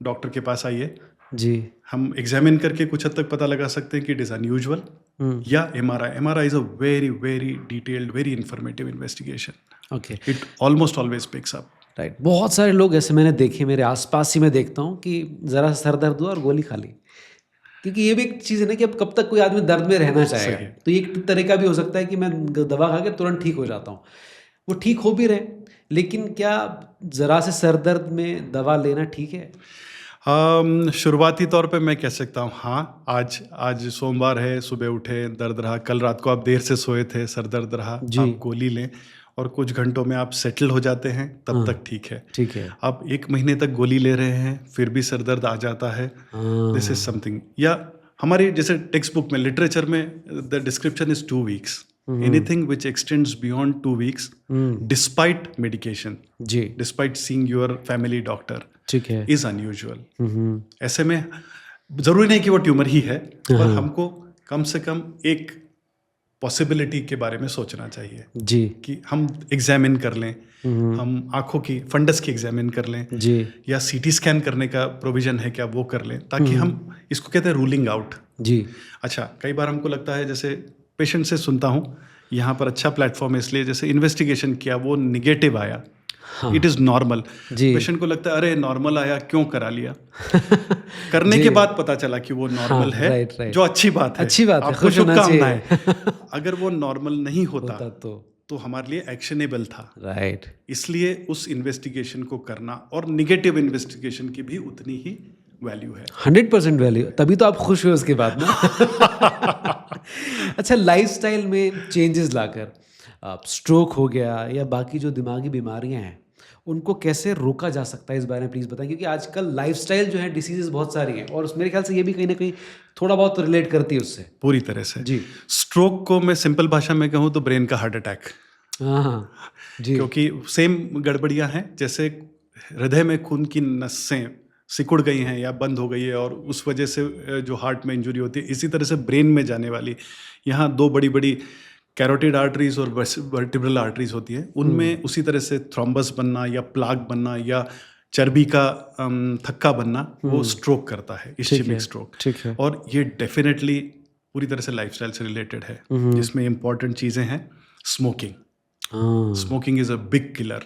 डॉक्टर के पास आइए। जी। हम एग्जामिन करके कुछ हद तक पता लगा सकते हैं कि इट इज़ अनयूजुअल, या MRI is a very very detailed, very informative investigation. Okay, it almost always picks up. Right. बहुत सारे लोग ऐसे मैंने देखे, मेरे आसपास ही मैं देखता हूँ कि ज़रा सर दर्द हुआ और गोली खा ली। क्योंकि ये भी एक चीज़ है ना कि अब कब तक कोई आदमी दर्द में रहना चाहेगा। सही है। तो ये एक तरीका भी हो सकता है कि मैं दवा खा के तुरंत ठीक हो जाता हूँ। वो ठीक हो भी रहे, लेकिन क्या ज़रा से सर दर्द में दवा लेना ठीक है? शुरुआती तौर पे मैं कह सकता हूँ हाँ, आज सोमवार है, सुबह उठे दर्द रहा, कल रात को आप देर से सोए थे, सर दर्द रहा, जी। आप गोली लें और कुछ घंटों में आप सेटल हो जाते हैं, तब तक ठीक है। ठीक है। आप 1 महीने तक गोली ले रहे हैं, फिर भी सर दर्द आ जाता है, दिस इज समथिंग। या हमारी जैसे टेक्स्ट बुक में, लिटरेचर में the description is 2 weeks, anything which extends beyond 2 weeks despite medication, जी। Despite seeing your family doctor, ठीक है। Is unusual. ऐसे में जरूरी नहीं कि वो ट्यूमर ही है, पर हमको कम से कम एक पॉसिबिलिटी के बारे में सोचना चाहिए जी। कि हम एग्जामिन कर लें, हम आंखों की फंडस की एग्जामिन कर लें, जी। या सीटी स्कैन करने का प्रोविजन है क्या, वो कर लें, ताकि हम इसको कहते हैं रूलिंग आउट। जी। अच्छा, कई बार हमको लगता है, जैसे पेशेंट से सुनता हूँ, यहाँ पर अच्छा प्लेटफॉर्म है इसलिए, जैसे इन्वेस्टिगेशन किया वो निगेटिव आया, इट इज़ नॉर्मल। जी। पेशेंट को लगता है अरे नॉर्मल आया, क्यों करा लिया। करने के बाद पता चला कि वो नॉर्मल है, राइट, राइट। जो अच्छी बात है, अच्छी बात है, आपको खुश होना शुभकामनाएं। अगर वो नॉर्मल नहीं होता तो हमारे लिए एक्शनेबल था। राइट। इसलिए उस इन्वेस्टिगेशन को करना, और निगेटिव इन्वेस्टिगेशन की भी उतनी ही वैल्यू है। 100% वैल्यू, तभी तो आप खुश हुए उसके बाद ना। अच्छा, लाइफस्टाइल में चेंजेस लाकर स्ट्रोक हो गया या बाकी जो दिमागी बीमारियां हैं, उनको कैसे रोका जा सकता है, इस बारे में प्लीज़ बताएं। क्योंकि आजकल लाइफस्टाइल जो है, डिसीजेस बहुत सारी हैं, और मेरे ख्याल से ये भी कहीं ना कहीं थोड़ा बहुत तो रिलेट करती है उससे। पूरी तरह से जी। स्ट्रोक को मैं सिंपल भाषा में कहूँ तो ब्रेन का हार्ट अटैक। हाँ जी। क्योंकि सेम गड़बड़ियाँ हैं, जैसे हृदय में खून की नसें सिकुड़ गई हैं या बंद हो गई है, और उस वजह से जो हार्ट में इंजरी होती है, इसी तरह से ब्रेन में जाने वाली, यहाँ 2 बड़ी बड़ी कैरोटिड आर्टरीज और वर्टिब्रल आर्टरीज होती हैं, उनमें उसी तरह से थ्रोम्बस बनना या प्लाक बनना या चर्बी का थक्का बनना, वो स्ट्रोक करता है, इश्चेमिक स्ट्रोक। ठीक है। और ये डेफिनेटली पूरी तरह से लाइफस्टाइल से रिलेटेड है, जिसमें इंपॉर्टेंट चीज़ें हैं। Smoking, smoking is a big killer.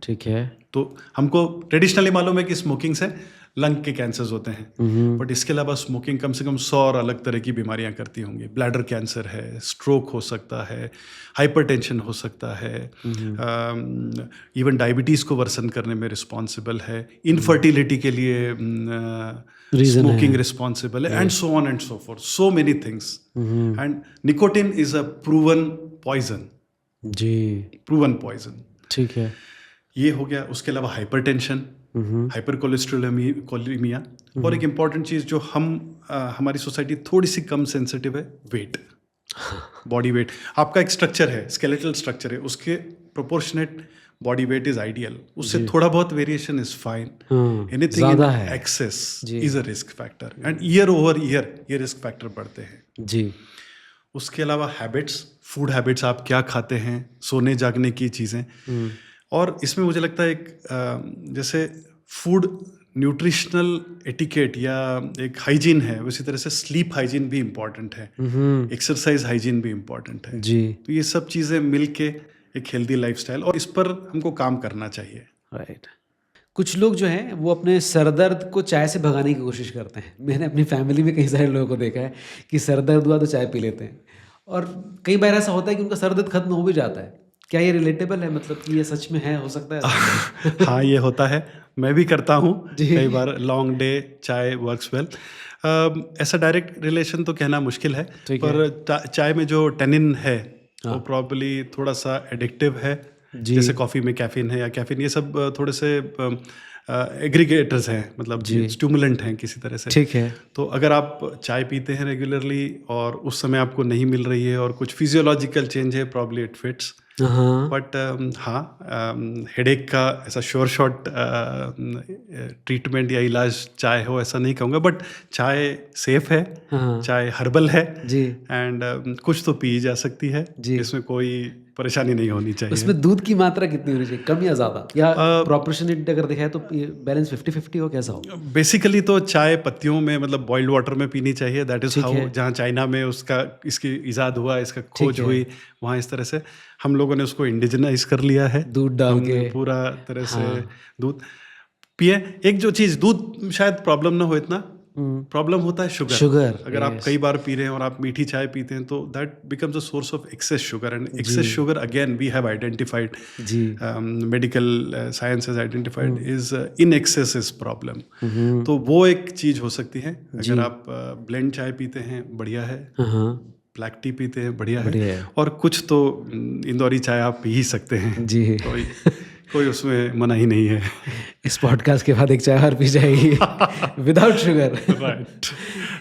ठीक है। तो हमको ट्रेडिशनली मालूम है कि स्मोकिंग से लंग के कैंसर्स होते हैं, बट इसके अलावा स्मोकिंग कम से कम 100 और अलग तरह की बीमारियां करती होंगी। ब्लैडर कैंसर है, स्ट्रोक हो सकता है, हाइपरटेंशन हो सकता है, इवन डायबिटीज़ को वर्सन करने में रिस्पॉन्सिबल है, इनफर्टिलिटी के लिए स्मोकिंग रिस्पॉन्सिबल है, and so on and so forth, so many things. And nicotine is a proven poison. जी, प्रूवन पॉइजन। ठीक है। ये हो गया। उसके अलावा हाइपरटेंशन, हाइपर कोलेस्ट्रोलेमिया, और एक इम्पॉर्टेंट चीज़ जो हमारी सोसाइटी थोड़ी सी कम सेंसिटिव है, वेट, बॉडी वेट। आपका एक स्ट्रक्चर है, स्केलेटल स्ट्रक्चर है, उसके proportionate body weight is ideal, उससे थोड़ा बहुत variation is fine. Anything in excess is a risk factor, and year over year ये रिस्क फैक्टर बढ़ते हैं। जी। उसके अलावा हैबिट्स, फूड हैबिट्स, आप क्या खाते हैं, सोने जागने की चीज़ें, और इसमें मुझे लगता है एक जैसे फूड न्यूट्रिशनल एटिकेट या एक हाइजीन है, उसी तरह से स्लीप हाइजीन भी इम्पॉर्टेंट है, एक्सरसाइज हाइजीन भी इम्पॉर्टेंट है। जी। तो ये सब चीज़ें मिलके एक हेल्दी लाइफस्टाइल, और इस पर हमको काम करना चाहिए। राइट। कुछ लोग जो हैं वो अपने सर दर्द को चाय से भगाने की कोशिश करते हैं। मैंने अपनी फैमिली में कई सारे लोगों को देखा है कि सर दर्द हुआ तो चाय पी लेते हैं, और कई बार ऐसा होता है कि उनका सर दर्द खत्म हो भी जाता है। क्या ये रिलेटेबल है, मतलब कि ये सच में है, हो सकता है? हाँ, ये होता है, मैं भी करता हूँ कई बार। लॉन्ग डे, चाय वर्क्स वेल। ऐसा डायरेक्ट रिलेशन तो कहना मुश्किल है, पर चाय में जो टेनिन है वो प्रॉब्ली थोड़ा सा एडिक्टिव है। जैसे कॉफ़ी में कैफीन है या कैफीन, ये सब थोड़े से एग्रीगेटर्स हैं, मतलब स्टिमुलेंट हैं किसी तरह से। ठीक है। तो अगर आप चाय पीते हैं रेगुलरली और उस समय आपको नहीं मिल रही है और कुछ फिजियोलॉजिकल चेंज है, प्रॉब्ली इट फिट्स। हाँ, बट हाँ, हेडेक का ऐसा श्योर शॉट ट्रीटमेंट या इलाज चाय हो ऐसा नहीं कहूँगा, बट चाय सेफ है, हाँ, चाय हर्बल है, जी, एंड कुछ तो पी जा सकती है, जी। इसमें कोई परेशानी नहीं होनी चाहिए। उसमें दूध की मात्रा कितनी होनी चाहिए, कम या ज़्यादा, या अ, प्रोपोर्शनेट अगर देखा है तो बैलेंस 50-50 हो, कैसा हो? बेसिकली तो चाय पत्तियों में, मतलब बॉइल्ड वाटर में पीनी चाहिए, दैट इज़ ठीक हाउ, है। जहाँ चाइना में उसका इसकी इजाद हुआ, इसका ठीक खोज है। हुई, वहाँ इस तरह से हम लोगों ने उसको इंडिजिनाइज कर लिया है। दूध डाल हमने के। पूरा तरह से हाँ। दूध पिए। एक जो चीज़ दूध शायद प्रॉब्लम ना हो इतना, प्रॉब्लम होता है शुगर। शुगर, अगर आप यस। कई बार पी रहे हैं और आप मीठी चाय पीते हैं तो that becomes a source of excess sugar, and जी। Excess sugar again we have identified, जी। Medical science has identified is in excess is problem. तो वो एक चीज़ हो सकती है। जी। अगर आप ब्लेंड चाय पीते हैं, बढ़िया है, हाँ, ब्लैक टी पीते हैं, बढ़िया है, बढ़िया है। और कुछ तो इंदौरी चाय आप पी ही सकते हैं। जी। कोई उसमें मना ही नहीं है। इस पॉडकास्ट के बाद एक चाय और पी जाएगी विदाउट शुगर। राइट,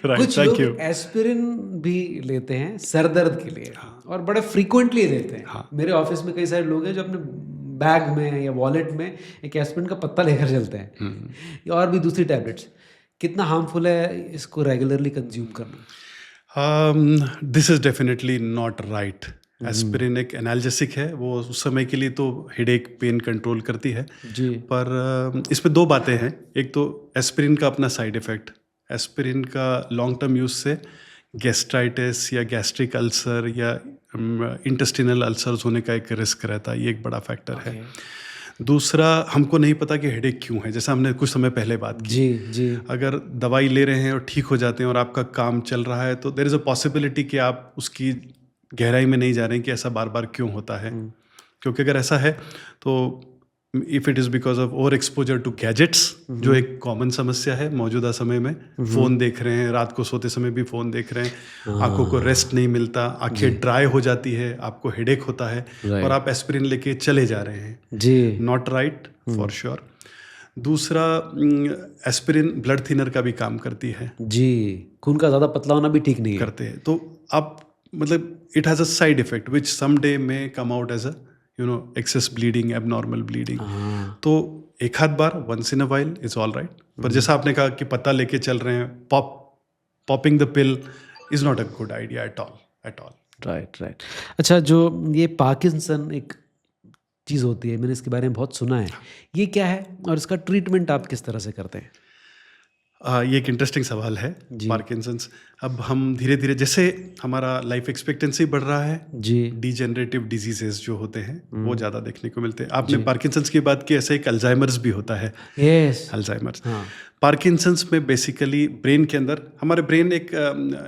राइट, कुछ थैंक लोग यू। एस्पिरिन भी लेते हैं सर दर्द के लिए, और बड़े फ्रीक्वेंटली लेते हैं। हाँ। मेरे ऑफिस में कई सारे लोग हैं जो अपने बैग में या वॉलेट में एक एस्पिरिन का पत्ता लेकर चलते हैं, और भी दूसरी टैबलेट्स। कितना हार्मफुल है इसको रेगुलरली कंज्यूम करना? This is definitely not right. Aspirin एक एनाल्जेसिक है, वो उस समय के लिए तो हेडेक पेन कंट्रोल करती है, जी। पर इसमें दो बातें हैं। एक तो एस्पिरिन का अपना साइड इफ़ेक्ट, एस्पिरिन का लॉन्ग टर्म यूज़ से गैस्ट्राइटिस या गैस्ट्रिक अल्सर या इंटेस्टिनल अल्सर्स होने का एक रिस्क रहता है, ये एक बड़ा फैक्टर है। दूसरा, हमको नहीं पता कि हेडेक क्यों है, जैसा हमने कुछ समय पहले बात की। जी, जी। अगर दवाई ले रहे हैं और ठीक हो जाते हैं और आपका काम चल रहा है, तो देयर इज़ अ पॉसिबिलिटी कि आप उसकी गहराई में नहीं जा रहे हैं कि ऐसा बार बार क्यों होता है। क्योंकि अगर ऐसा है तो if it is because of over exposure to gadgets, जो एक कॉमन समस्या है मौजूदा समय में, फ़ोन देख रहे हैं, रात को सोते समय भी फ़ोन देख रहे हैं, आंखों को रेस्ट नहीं मिलता, आंखें ड्राई हो जाती है, आपको हेडेक होता है, और आप एस्पिरिन लेके चले जा रहे हैं, जी। Not right for sure. दूसरा, एस्पिरिन ब्लड थिनर का भी काम करती है, जी, खून का ज़्यादा पतला होना भी ठीक नहीं है। करते हैं। तो आप मतलब it has a side effect which some day में come out as a excess bleeding, abnormal bleeding. हाँ, तो एक आध बार, once in a while is all right, पर जैसा आपने कहा कि पत्ता लेके चल रहे हैं, popping the pill is not a good idea at all. Right, right. अच्छा, जो ये पार्किंसन एक चीज़ होती है, मैंने इसके बारे में बहुत सुना है। ये क्या है और इसका ट्रीटमेंट आप किस तरह से करते हैं? ये एक इंटरेस्टिंग सवाल है, जी। पार्किंसंस। अब हम धीरे धीरे, जैसे हमारा लाइफ एक्सपेक्टेंसी बढ़ रहा है, जी। डीजेनरेटिव डिजीजेस जो होते हैं वो ज़्यादा देखने को मिलते हैं। आपने पार्किंसंस की बात की, ऐसे एक अल्जाइमर्स भी होता है, यस। अल्जाइमर्स। हाँ। पार्किंसंस में बेसिकली ब्रेन के अंदर, हमारे ब्रेन एक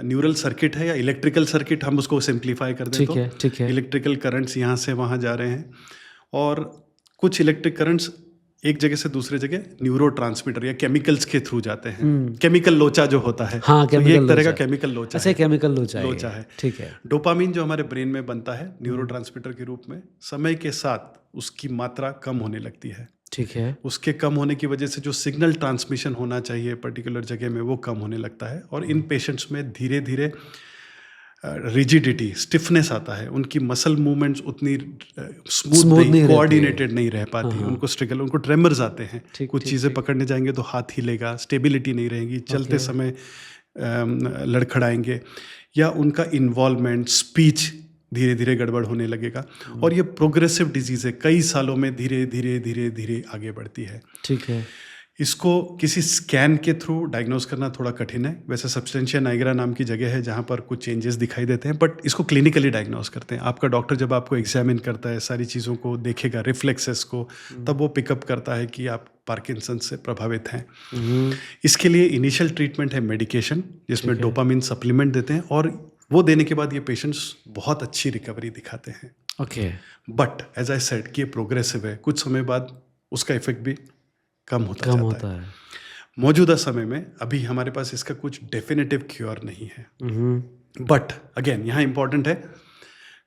न्यूरल सर्किट है या इलेक्ट्रिकल सर्किट, हम उसको सिंप्लीफाई कर दें ठीक तो है, ठीक है। इलेक्ट्रिकल करंट्स यहाँ से वहाँ जा रहे हैं, और कुछ इलेक्ट्रिक करंट्स एक जगह से दूसरे जगह न्यूरो ट्रांसमीटर या केमिकल्स के थ्रू जाते हैं। केमिकल लोचा जो होता है, हाँ, तो ये केमिकल एक तरह का लोचा। केमिकल लोचा अच्छा, है। केमिकल लोचा है लोचा ये। है। ठीक है। डोपामीन जो हमारे ब्रेन में बनता है न्यूरो ट्रांसमीटर के रूप में, समय के साथ उसकी मात्रा कम होने लगती है। ठीक है। उसके कम होने की वजह से जो सिग्नल ट्रांसमिशन होना चाहिए पर्टिकुलर जगह में, वो कम होने लगता है, और इन पेशेंट्स में धीरे धीरे रिजिडिटी, स्टिफनेस आता है, उनकी मसल मूवमेंट्स उतनी स्मूथ नहीं नहीं, रहती कोऑर्डिनेटेड नहीं रह पाती, उनको स्ट्रगल, उनको ट्रेमर्स आते हैं, ठीक, कुछ ठीक, चीज़ें पकड़ने जाएंगे तो हाथ हिलेगा, स्टेबिलिटी नहीं रहेगी, चलते समय लड़खड़ाएंगे, या उनका इन्वॉल्वमेंट, स्पीच धीरे धीरे गड़बड़ होने लगेगा, और ये प्रोग्रेसिव डिजीज़ है, कई सालों में धीरे धीरे धीरे धीरे आगे बढ़ती है। ठीक है। इसको किसी स्कैन के थ्रू डायग्नोस करना थोड़ा कठिन है। वैसे सब्सटेंशिया नाइग्रा नाम की जगह है जहाँ पर कुछ चेंजेस दिखाई देते हैं, बट इसको क्लिनिकली डायग्नोस करते हैं। आपका डॉक्टर जब आपको एग्जामिन करता है, सारी चीज़ों को देखेगा, रिफ्लेक्सेस को, तब वो पिकअप करता है कि आप पार्किंसन से प्रभावित हैं। इसके लिए इनिशियल ट्रीटमेंट है मेडिकेशन, जिसमें डोपामिन सप्लीमेंट देते हैं, और वो देने के बाद ये पेशेंट्स बहुत अच्छी रिकवरी दिखाते हैं। Okay. But as I said कि ये प्रोग्रेसिव है, कुछ समय बाद उसका इफेक्ट भी कम होता कम जाता होता है। है। मौजूदा समय में अभी हमारे पास इसका कुछ डेफिनेटिव क्योर नहीं है, बट अगेन यहाँ इंपॉर्टेंट है,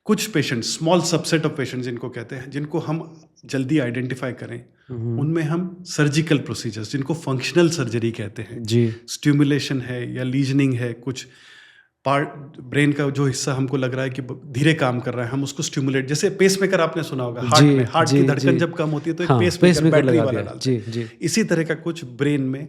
कुछ patients, small subset of patients जिनको कहते हैं, जिनको हम जल्दी आइडेंटिफाई करें, उनमें हम सर्जिकल प्रोसीजर्स, जिनको फंक्शनल सर्जरी कहते हैं, जी। स्टिमुलेशन है या लीजनिंग है, कुछ पार्ट ब्रेन का जो हिस्सा हमको लग रहा है कि धीरे काम कर रहा है, हम उसको स्टिमुलेट, जैसे पेसमेकर आपने सुना होगा, हार्ट में हार्ट की धड़कन जब कम होती है तो एक पेसमेकर बैटरी वाला डालते हैं। इसी तरह का कुछ ब्रेन में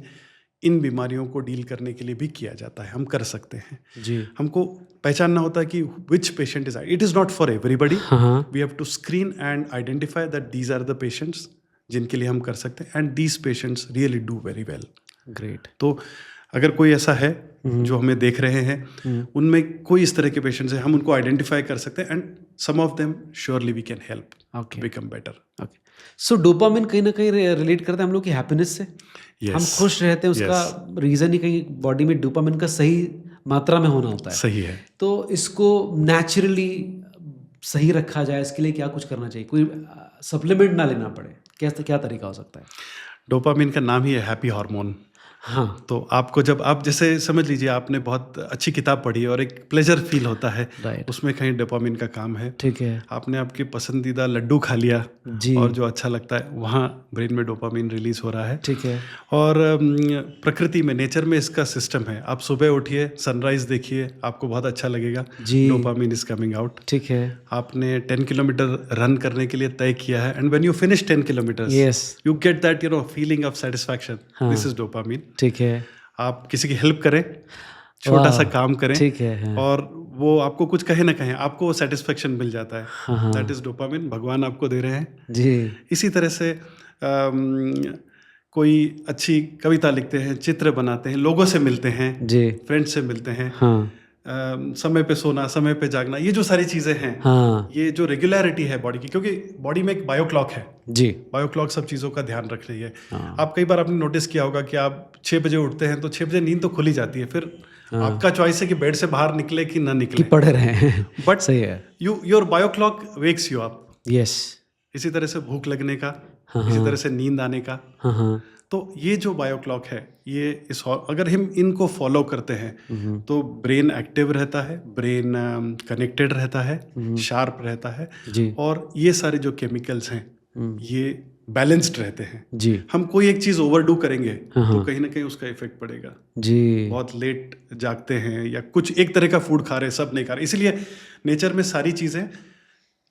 इन बीमारियों को डील करने के लिए भी किया जाता है, हम कर सकते हैं जी। हमको पहचानना होता है कि which patient is, it is not for everybody, we have to screen and identify that these are the patients जिनके लिए हम कर सकते हैं, and these patients really do very well. Great. तो अगर कोई ऐसा है जो हमें देख रहे हैं, उनमें कोई इस तरह के पेशेंट्स हैं, हम उनको आइडेंटिफाई कर सकते हैं, and some of them surely we can help become better. Okay, so dopamine कहीं ना कहीं रिलेट करता है हम लोग की हैप्पीनेस से। हम खुश रहते हैं, उसका रीज़न ही कहीं बॉडी में डोपामिन का सही मात्रा में होना होता है। सही है। तो इसको नेचुरली सही रखा जाए, इसके लिए क्या कुछ करना चाहिए? कोई सप्लीमेंट ना लेना पड़े, क्या तरीका हो सकता है? डोपामिन का नाम ही है हैप्पी हार्मोन। हाँ, तो आपको जब आप जैसे समझ लीजिए आपने बहुत अच्छी किताब पढ़ी है और एक प्लेजर फील होता है, उसमें कहीं डोपामिन का काम है। ठीक है। आपने आपके पसंदीदा लड्डू खा लिया जी, और जो अच्छा लगता है वहाँ ब्रेन में डोपामिन रिलीज हो रहा है। ठीक है। और प्रकृति में, नेचर में इसका सिस्टम है। आप सुबह उठिए, सनराइज देखिए, आपको बहुत अच्छा लगेगा, जी, डोपामिन इज कमिंग आउट। ठीक है। आपने 10 किलोमीटर रन करने के लिए तय किया है, and when you finish 10 kilometre you get that feeling of satisfaction, this is dopamine. ठीक है। आप किसी की हेल्प करें, छोटा सा काम करें, ठीक है, और वो आपको कुछ कहे ना कहे, आपको सेटिस्फेक्शन मिल जाता है, दैट इज डोपामिन, भगवान आपको दे रहे हैं जी। इसी तरह से कोई अच्छी कविता लिखते हैं, चित्र बनाते हैं, लोगों से मिलते हैं जी, फ्रेंड्स से मिलते हैं, हाँ, समय पे सोना, समय पे जागना, ये जो सारी चीज़ें हैं, हाँ, ये जो रेगुलरिटी है बॉडी की, क्योंकि बॉडी में एक बायो क्लॉक है, जी, बायो क्लॉक सब चीज़ों का ध्यान रख रही है। आप कई बार आपने नोटिस किया होगा कि आप 6 बजे उठते हैं तो 6 बजे नींद तो खुली जाती है, फिर आपका चॉइस है कि बेड से बाहर निकले कि ना निकले, कि पढ़ रहे हैं। बट सही है। Your bio clock wakes you up. Yes. इसी तरह से भूख लगने का, इसी तरह से नींद आने का। हाँ, तो ये जो बायो क्लॉक है, ये अगर हम इनको फॉलो करते हैं तो ब्रेन एक्टिव रहता है, ब्रेन कनेक्टेड रहता है, शार्प रहता है, जी, और ये सारे जो केमिकल्स हैं ये बैलेंस्ड रहते हैं। जी, हम कोई एक चीज़ ओवरडू करेंगे तो कहीं ना कहीं उसका इफेक्ट पड़ेगा। जी, बहुत लेट जागते हैं या कुछ एक तरह का फूड खा रहे हैं, सब नहीं खा रहे, इसलिए नेचर में सारी चीज़ें,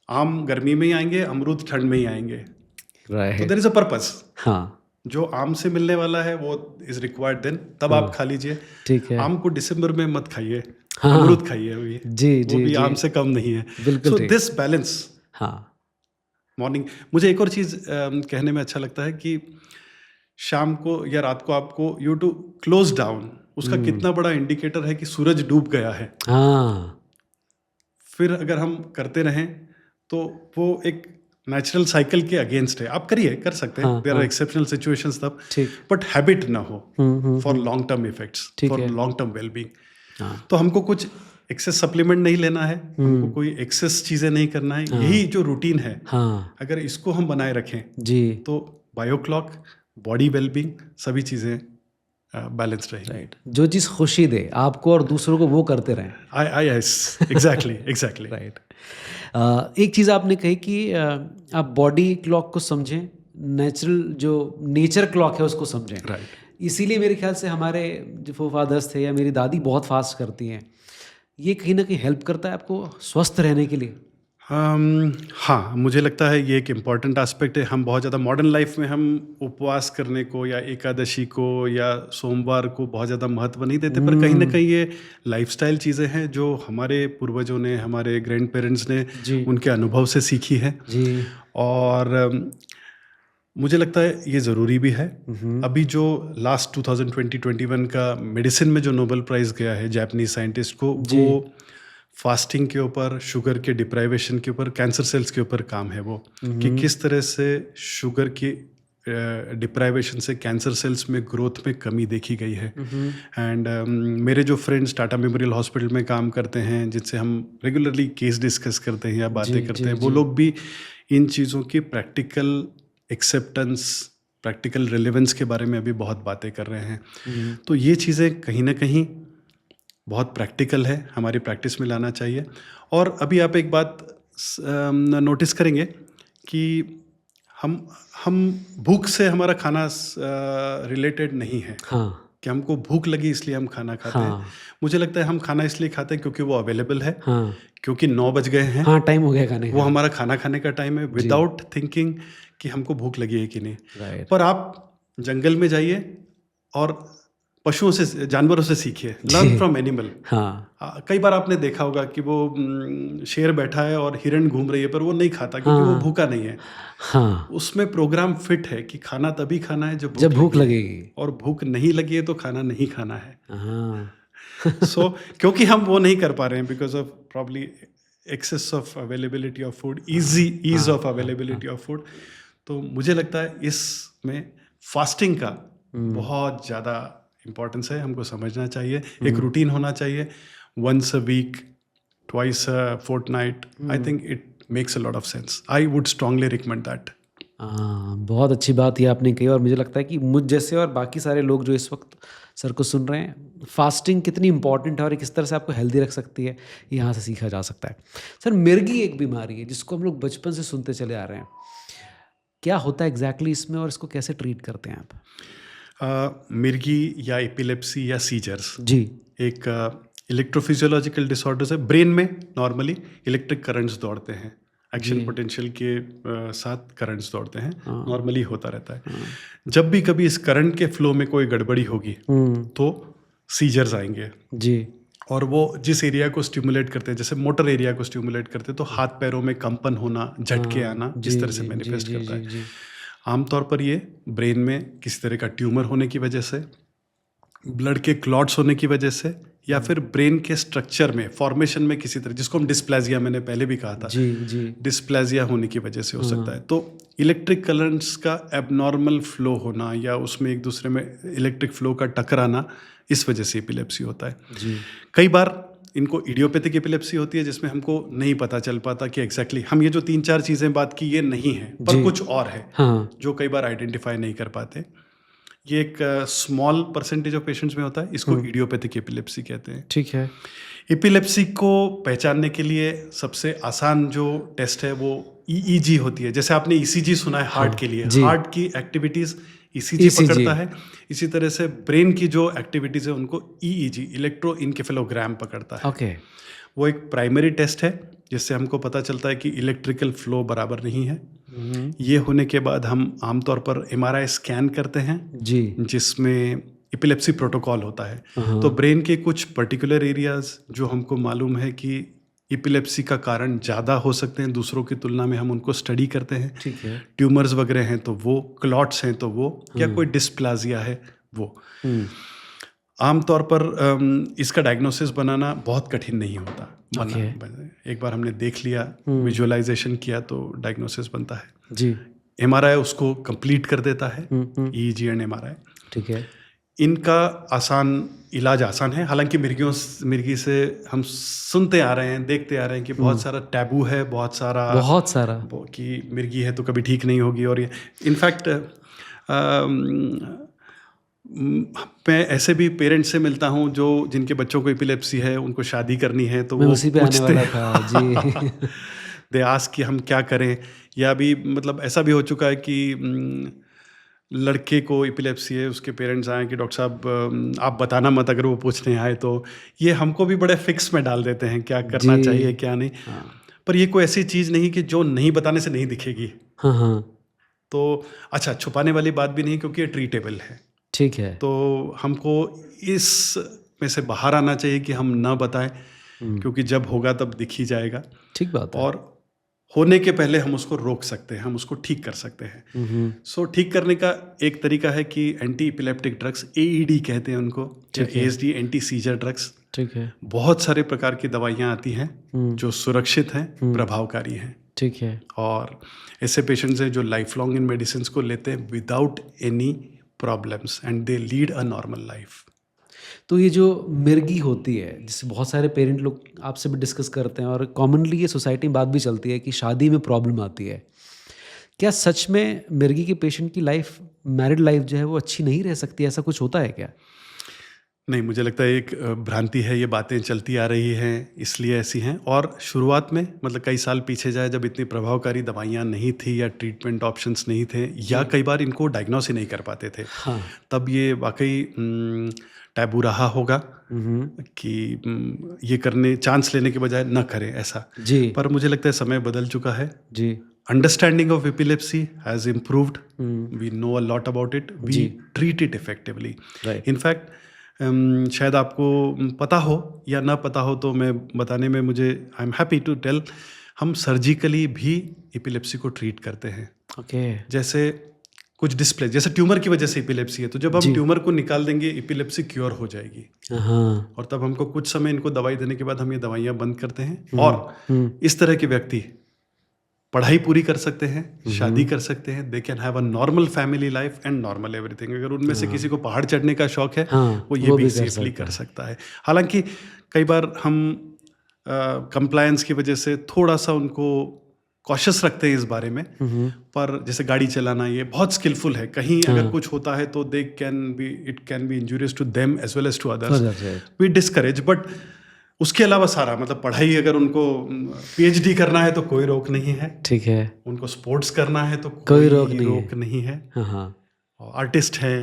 आम गर्मी में ही आएंगे, अमरूद ठंड में ही आएंगे, तो right. There is a purpose. हाँ, जो आम से मिलने वाला है वो इज रिक्वायर्ड देन, तब आप खा लीजिए। ठीक है। आम को दिसंबर में मत खाइए, हाँ, अमरूद खाइए, अभी जी, वो जी, भी जी, आम से कम नहीं है। बिल्कुल सो ठीक। दिस बैलेंस हाँ, मॉर्निंग। मुझे एक और चीज़ कहने में अच्छा लगता है कि शाम को या रात को आपको यू टू क्लोज डाउन, उसका कितना बड़ा इंडिकेटर है कि सूरज डूब गया है। हाँ, फिर अगर हम करते रहें तो वो एक नेचुरल साइकिल के अगेंस्ट है। आप करिए, कर सकते हैं, देयर आर एक्सेप्शनल सिचुएशंस तब, ठीक। बट हैबिट ना हो for long term effects, for long term wellbeing. हाँ, तो हमको कुछ एक्सेस सप्लीमेंट नहीं लेना है, हमको कोई एक्सेस चीज़ें नहीं करना है, यही जो रूटीन है, हाँ, अगर इसको हम बनाए रखें जी, तो बायो क्लॉक, बॉडी वेलबींग, सभी चीज़ें बैलेंस रहेंगी। राइट। जो चीज़ खुशी दे आपको और दूसरों को, वो करते रहें। आई यस, एग्जैक्टली राइट। एक चीज़ आपने कही कि आप बॉडी क्लॉक को समझें, नेचुरल जो नेचर क्लॉक है उसको समझें। राइट। इसीलिए मेरे ख्याल से हमारे जो फादर्स थे या मेरी दादी बहुत फास्ट करती हैं, ये कहीं ना कहीं हेल्प करता है आपको स्वस्थ रहने के लिए। हाँ, मुझे लगता है ये एक इम्पॉर्टेंट एस्पेक्ट है। हम बहुत ज़्यादा मॉडर्न लाइफ में हम उपवास करने को या एकादशी को या सोमवार को बहुत ज़्यादा महत्व नहीं देते, पर कहीं ना कहीं ये लाइफस्टाइल चीज़ें हैं जो हमारे पूर्वजों ने, हमारे ग्रैंड पेरेंट्स ने उनके अनुभव से सीखी है। जी, और मुझे लगता है ये ज़रूरी भी है। अभी जो लास्ट 2020-21 का मेडिसिन में जो नोबेल प्राइज़ गया है जापानीज साइंटिस्ट को, वो फास्टिंग के ऊपर, शुगर के डिप्राइवेशन के ऊपर, कैंसर सेल्स के ऊपर काम है वो, कि किस तरह से शुगर की डिप्राइवेशन से कैंसर सेल्स में ग्रोथ में कमी देखी गई है। एंड मेरे जो फ्रेंड्स टाटा मेमोरियल हॉस्पिटल में काम करते हैं, जिनसे हम रेगुलरली केस डिस्कस करते हैं या बातें करते हैं, वो लोग भी इन चीज़ों की प्रैक्टिकल एक्सेप्टेंस, प्रैक्टिकल रिलेवेंस के बारे में अभी बहुत बातें कर रहे हैं। तो ये चीज़ें कहीं ना कहीं बहुत प्रैक्टिकल है, हमारी प्रैक्टिस में लाना चाहिए। और अभी आप एक बात नोटिस करेंगे कि हम भूख से हमारा खाना रिलेटेड नहीं है। हाँ, कि हमको भूख लगी इसलिए हम खाना खाते हैं। हाँ मुझे लगता है हम खाना इसलिए खाते हैं क्योंकि वो अवेलेबल है, हाँ क्योंकि 9 बज गए हैं, हाँ, टाइम हो गया खाने वो का। हमारा खाना खाने का टाइम है, जी। विदाउट थिंकिंग कि हमको भूख लगी है कि नहीं। राइट। पर आप जंगल में जाइए और पशुओं से, जानवरों से सीखिए, लर्न जी। From animal. हाँ कई बार आपने देखा होगा कि वो शेर बैठा है और हिरण घूम रही है, पर वो नहीं खाता क्योंकि वो हाँ भूखा नहीं है। हाँ, उसमें प्रोग्राम फिट है कि खाना तभी खाना है जब जब भूख लगी है, लगेगी। और भूख नहीं लगी है तो खाना नहीं खाना है। हाँ सो क्योंकि हम वो नहीं कर पा रहे हैं because of probably excess of availability of food, ease of availability of food. तो मुझे लगता है इसमें फास्टिंग का बहुत ज़्यादा इम्पोर्टेंस है, हमको समझना चाहिए। एक रूटीन होना चाहिए, once a week, twice a fortnight. I think it makes a lot of sense. I would strongly recommend that. हाँ, बहुत अच्छी बात ये आपने कही और मुझे लगता है कि मुझ जैसे और बाकी सारे लोग जो इस वक्त सर को सुन रहे हैं, फास्टिंग कितनी इंपॉर्टेंट है और ये किस तरह से आपको हेल्दी रख सकती है, यहाँ से सीखा जा सकता है। सर, मिर्गी एक बीमारी है जिसको हम लोग बचपन से सुनते चले आ रहे हैं। क्या होता है एग्जैक्टली इसमें और इसको कैसे ट्रीट करते हैं आप? मिर्गी या एपिलेप्सी या सीजर्स जी। एक इलेक्ट्रोफिजियोलॉजिकल डिसऑर्डर्स है। ब्रेन में नॉर्मली इलेक्ट्रिक करंट्स दौड़ते हैं, एक्शन जी। पोटेंशियल के साथ करंट्स दौड़ते हैं, हाँ। नॉर्मली होता रहता है। जब भी कभी इस करंट के फ्लो में कोई गड़बड़ी होगी तो सीजर्स आएंगे, जी। और वो जिस एरिया को स्टिमुलेट करते हैं, जैसे मोटर एरिया को स्टिमुलेट करते हैं, तो हाथ पैरों में कंपन होना, झटके आना, जी इस तरह से जी जी मैनिफेस्ट जी करता जी है। जी। आमतौर पर ये ब्रेन में किसी तरह का ट्यूमर होने की वजह से, ब्लड के क्लॉट्स होने की वजह से, या फिर ब्रेन के स्ट्रक्चर में, फॉर्मेशन में किसी तरह, जिसको हम डिस्प्लेजिया, मैंने पहले भी कहा था, जी जी। डिस्प्लेजिया होने की वजह से हो सकता है। तो इलेक्ट्रिक करंट्स का एबनॉर्मल फ्लो होना या उसमें एक दूसरे में इलेक्ट्रिक फ्लो का टकराना, इस वजह से एपिलेप्सी होता है। जी। कई बार इनको इडियोपैथिक एपिलेप्सी होती है, जिसमें हमको नहीं पता चल पाता कि एग्जैक्टली हम ये जो 3-4 चीज़ें बात की ये नहीं है, पर जी। कुछ और है हाँ जो कई बार आइडेंटिफाई नहीं कर पाते। ये एक स्मॉल परसेंटेज ऑफ पेशेंट्स में होता है, इसको इडियोपैथिक एपिलेप्सी कहते हैं। ठीक है। एपिलेप्सी को पहचानने के लिए सबसे आसान जो टेस्ट है वो ईईजी होती है। जैसे आपने ईसीजी सुना है हार्ट के लिए, जी। हार्ट की एक्टिविटीज़ ईसीजी ECG पकड़ता है। इसी तरह से ब्रेन की जो एक्टिविटीज़ है उनको ईईजी, इलेक्ट्रो इनकेफेलोग्राम पकड़ता है। ओके। वो एक प्राइमरी टेस्ट है जिससे हमको पता चलता है कि इलेक्ट्रिकल फ्लो बराबर नहीं है। ये होने के बाद हम आमतौर पर एमआरआई स्कैन करते हैं, जी। जिसमें एपिलेप्सी प्रोटोकॉल होता है। तो ब्रेन के कुछ पर्टिकुलर एरियाज जो हमको मालूम है कि एपिलेप्सी का कारण ज़्यादा हो सकते हैं दूसरों की तुलना में, हम उनको स्टडी करते हैं। ठीक है। ट्यूमर्स वगैरह हैं तो वो, क्लॉट्स हैं तो वो, या कोई डिस्प्लाजिया है वो। आमतौर पर इसका डायग्नोसिस बनाना बहुत कठिन नहीं होता। एक बार हमने देख लिया, विजुअलाइजेशन किया, तो डायग्नोसिस बनता है। जी। एमआरआई उसको कंप्लीट कर देता है, ईईजी एंड एमआरआई। ठीक है। इनका इलाज आसान है। हालांकि मिर्गी से हम सुनते आ रहे हैं, देखते आ रहे हैं कि बहुत सारा टैबू है, बहुत सारा कि मिर्गी है तो कभी ठीक नहीं होगी। और ये इनफैक्ट मैं ऐसे भी पेरेंट्स से मिलता हूँ जो जिनके बच्चों को एपिलेप्सी है, उनको शादी करनी है, तो मैं वो उसी पे आने पूछते वाला था। जी। दे आस्क कि हम क्या करें। या भी मतलब ऐसा भी हो चुका है कि लड़के को एपिलेप्सी है, उसके पेरेंट्स आए कि डॉक्टर साहब आप बताना मत अगर वो पूछने आए। तो ये हमको भी बड़े फिक्स में डाल देते हैं क्या करना चाहिए क्या नहीं। पर ये कोई ऐसी चीज़ नहीं कि जो नहीं बताने से नहीं दिखेगी। हाँ। तो अच्छा, छुपाने वाली बात भी नहीं, क्योंकि ये ट्रीटेबल है। ठीक है। तो हमको इस में से बाहर आना चाहिए कि हम ना बताएं, क्योंकि जब होगा तब दिख ही जाएगा। ठीक बात है। और होने के पहले हम उसको रोक सकते हैं, हम उसको ठीक कर सकते हैं। सो ठीक करने का एक तरीका है कि एंटी एपिलेप्टिक ड्रग्स, एईडी कहते हैं उनको, एएसडी, एंटी सीजर ड्रग्स। ठीक है। बहुत सारे प्रकार की दवाइयाँ आती हैं जो सुरक्षित हैं, प्रभावकारी हैं। ठीक है। और ऐसे पेशेंट्स हैं जो लाइफ लॉन्ग इन मेडिसिन को लेते हैं without any problems and they lead a normal life. तो ये जो मिर्गी होती है, जिससे बहुत सारे पेरेंट लोग आपसे भी डिस्कस करते हैं और कॉमनली ये सोसाइटी में बात भी चलती है कि शादी में प्रॉब्लम आती है, क्या सच में मिर्गी के पेशेंट की लाइफ, मैरिड लाइफ जो है वो अच्छी नहीं रह सकती? ऐसा कुछ होता है क्या? नहीं, मुझे लगता है एक भ्रांति है, ये बातें चलती आ रही हैं इसलिए ऐसी हैं। और शुरुआत में मतलब कई साल पीछे जाए जब इतनी प्रभावकारी दवाइयाँ नहीं थी या ट्रीटमेंट ऑप्शंस नहीं थे या कई बार इनको डायग्नोस ही नहीं कर पाते थे, हाँ। तब ये वाकई टैबू रहा होगा कि ये करने चांस लेने के बजाय न करें ऐसा। जी पर मुझे लगता है समय बदल चुका है। जी Understanding of epilepsy has improved. We know a lot about it. We ji. treat it effectively. Right. In fact, शायद आपको पता हो या ना पता हो तो मैं बताने में मुझे I am happy to tell, हम सर्जिकली भी एपिलेप्सी को ट्रीट करते हैं। ओके जैसे कुछ डिस्प्ले, जैसे ट्यूमर की वजह से एपिलेप्सी है, तो जब हम जी। ट्यूमर को निकाल देंगे एपिलेप्सी क्योर हो जाएगी। हाँ और तब हमको कुछ समय इनको दवाई देने के बाद हम ये दवाइयाँ बंद करते हैं और इस तरह के व्यक्ति पढ़ाई पूरी कर सकते हैं, शादी कर सकते हैं, they can have a normal family life and normal everything. अगर उनमें से किसी को पहाड़ चढ़ने का शौक है, हाँ, वो ये भी सेफली कर सकता है। हालांकि कई बार हम कंप्लायंस की वजह से थोड़ा सा उनको कॉशियस रखते हैं इस बारे में, पर जैसे गाड़ी चलाना ये बहुत स्किलफुल है, कहीं अगर कुछ होता है तो it can be injurious to them as well as to others. We discourage, but उसके अलावा सारा मतलब पढ़ाई, अगर उनको पीएचडी करना है तो कोई रोक नहीं है, ठीक है, उनको स्पोर्ट्स करना है तो कोई रोक नहीं है। हाँ आर्टिस्ट हैं,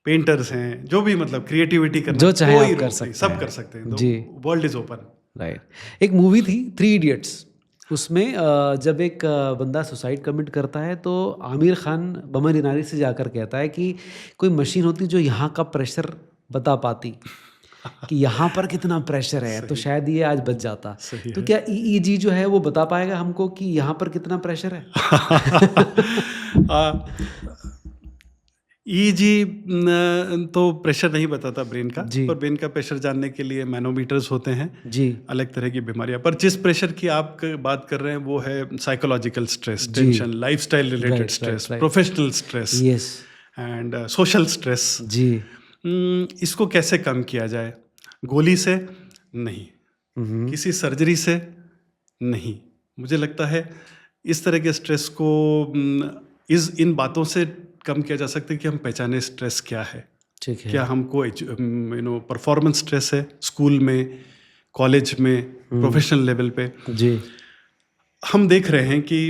पेंटर्स हैं, जो भी मतलब क्रिएटिविटी करना जो चाहे कोई आप कर रोक सकते नहीं, सब हैं। कर सकते हैं। जी। World is open. राइट। एक मूवी थी 3 इडियट्स, उसमें जब एक बंदा सुसाइड कमिट करता है तो आमिर खान बमन ईरानी से जाकर कहता है कि कोई मशीन होती जो यहाँ का प्रेशर बता पाती कि यहाँ पर कितना प्रेशर है, तो शायद ये आज बच जाता। तो क्या EEG जो है वो बता पाएगा हमको कि यहाँ पर कितना प्रेशर है? EEG तो प्रेशर नहीं बताता ब्रेन का, पर ब्रेन का प्रेशर जानने के लिए मैनोमीटर्स होते हैं जी। अलग तरह की बीमारियां। पर जिस प्रेशर की आप बात कर रहे हैं वो है psychological stress, tension, lifestyle related stress, professional stress and social stress. जी। इसको कैसे कम किया जाए? गोली से नहीं, किसी सर्जरी से नहीं। मुझे लगता है इस तरह के स्ट्रेस को इन बातों से कम किया जा सकता है कि हम पहचाने स्ट्रेस क्या है। ठीक है। क्या हमको परफॉर्मेंस स्ट्रेस है स्कूल में, कॉलेज में, प्रोफेशनल लेवल पे। जी। हम देख रहे हैं कि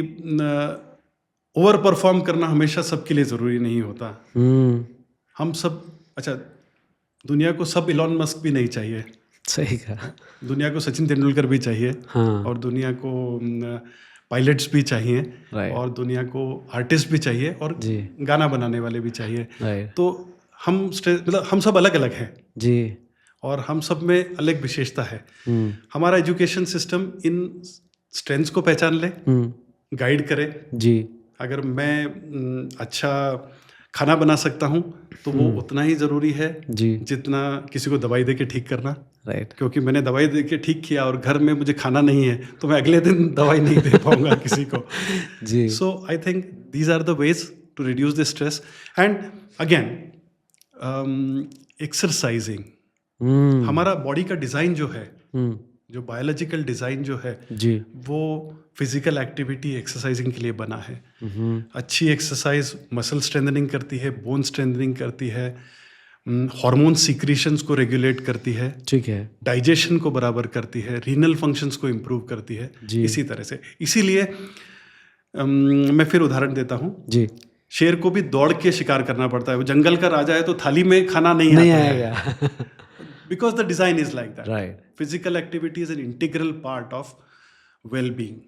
ओवर परफॉर्म करना हमेशा सबके लिए ज़रूरी नहीं होता। हम सब, अच्छा, दुनिया को सब इलॉन मस्क भी नहीं चाहिए, सही कहा। दुनिया को सचिन तेंदुलकर भी चाहिए, हाँ। और दुनिया को पायलट्स भी चाहिए, और दुनिया को आर्टिस्ट भी चाहिए, और गाना बनाने वाले भी चाहिए। तो हम मतलब हम सब अलग अलग हैं जी, और हम सब में अलग विशेषता है। हमारा एजुकेशन सिस्टम इन स्ट्रेंथ्स को पहचान ले, गाइड करे। जी। अगर मैं अच्छा खाना बना सकता हूँ तो वो उतना ही ज़रूरी है जी, जितना किसी को दवाई दे के ठीक करना। राइट। क्योंकि मैंने दवाई दे के ठीक किया और घर में मुझे खाना नहीं है तो मैं अगले दिन दवाई नहीं दे पाऊंगा किसी को। जी। So I think these are the ways to reduce the stress. And again exercising. हमारा बॉडी का डिज़ाइन जो है, जो बायोलॉजिकल डिज़ाइन जो है जी, वो फिजिकल एक्टिविटी एक्सरसाइजिंग के लिए बना है। अच्छी एक्सरसाइज मसल स्ट्रेंथनिंग करती है, बोन स्ट्रेंथनिंग करती है, हार्मोन सीक्रेशंस को रेगुलेट करती है, ठीक है, डाइजेशन को बराबर करती है, रीनल फंक्शंस को इम्प्रूव करती है। इसी तरह से, इसीलिए मैं फिर उदाहरण देता हूँ जी। शेर को भी दौड़ के शिकार करना पड़ता है। वो जंगल का राजा है तो थाली में खाना नहीं आएगा। Because the design is like that. Right. Physical activity is an integral part of well-being.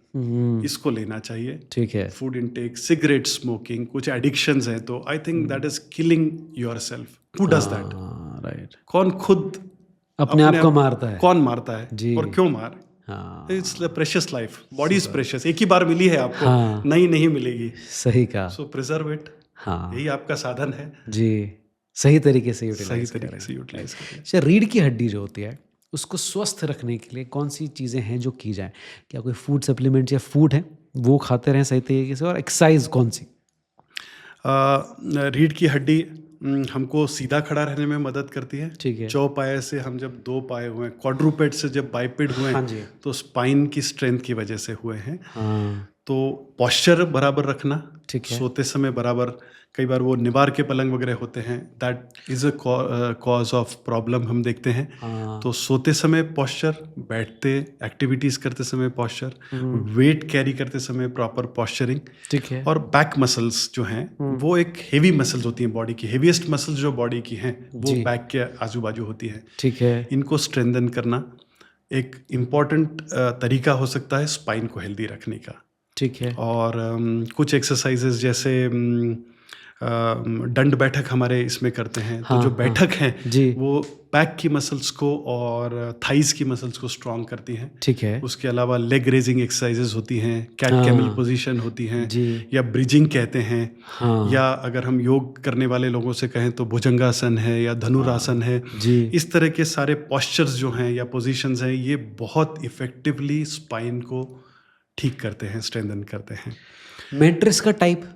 इसको लेना चाहिए। ठीक है। Food intake, cigarette smoking, कुछ addictions हैं तो I think that is killing yourself. Who does that? Right. कौन खुद अपने आप को मारता है? कौन मारता है जी, और क्यों मार? It's a precious life. Body is precious. एक ही बार मिली है आपको, नई नहीं मिलेगी। सही कहा। So preserve it. यही आपका साधन है जी, सही तरीके से यूटिलाइज करें। अच्छा, रीढ़ की हड्डी जो होती है उसको स्वस्थ रखने के लिए कौन सी चीज़ें हैं जो की जाए? क्या कोई फूड सप्लीमेंट या फूड है वो खाते रहें सही तरीके से, और एक्सरसाइज कौन सी? रीढ़ की हड्डी हमको सीधा खड़ा रहने में मदद करती है। ठीक है। चौपाए से हम जब 2 पाए हुए हैं, क्वाड्रूपेड से जब बाइपेड हुए हैं, तो स्पाइन की स्ट्रेंथ की वजह से हुए हैं। तो पॉस्चर बराबर रखना, ठीक है। सोते समय बराबर, कई बार वो निवार के पलंग वगैरह होते हैं, that is a cause of problem हम देखते हैं। हाँ। तो सोते समय पॉस्चर, बैठते एक्टिविटीज़ करते समय पॉस्चर, वेट कैरी करते समय प्रॉपर पॉस्चरिंग, ठीक है। और बैक मसल्स जो हैं वो एक हेवी मसल्स होती हैं बॉडी की, हेवीएस्ट मसल्स जो बॉडी की हैं वो जी। बैक के आजू बाजू होती हैं। ठीक है। इनको स्ट्रेंथन करना एक इम्पॉर्टेंट तरीका हो सकता है स्पाइन को हेल्दी रखने का। ठीक है। और कुछ एक्सरसाइजेज जैसे दंड बैठक हमारे इसमें करते हैं। हाँ, तो जो हाँ। बैठक है जी। वो बैक की मसल्स को और थाइस की मसल्स को स्ट्रॉन्ग करती हैं। ठीक है। उसके अलावा लेग रेजिंग एक्सरसाइजेज होती हैं, कैट हाँ। कैमल पोजीशन होती हैं, जी। या ब्रिजिंग कहते हैं, हाँ। या अगर हम योग करने वाले लोगों से कहें तो भुजंगासन है या धनुरासन है। जी। इस तरह के सारे पॉस्चर्स जो हैं या पोजीशंस हैं, ये बहुत इफेक्टिवली स्पाइन को ठीक करते हैं, स्ट्रेंथन करते हैं। मेट्रिक्स का टाइप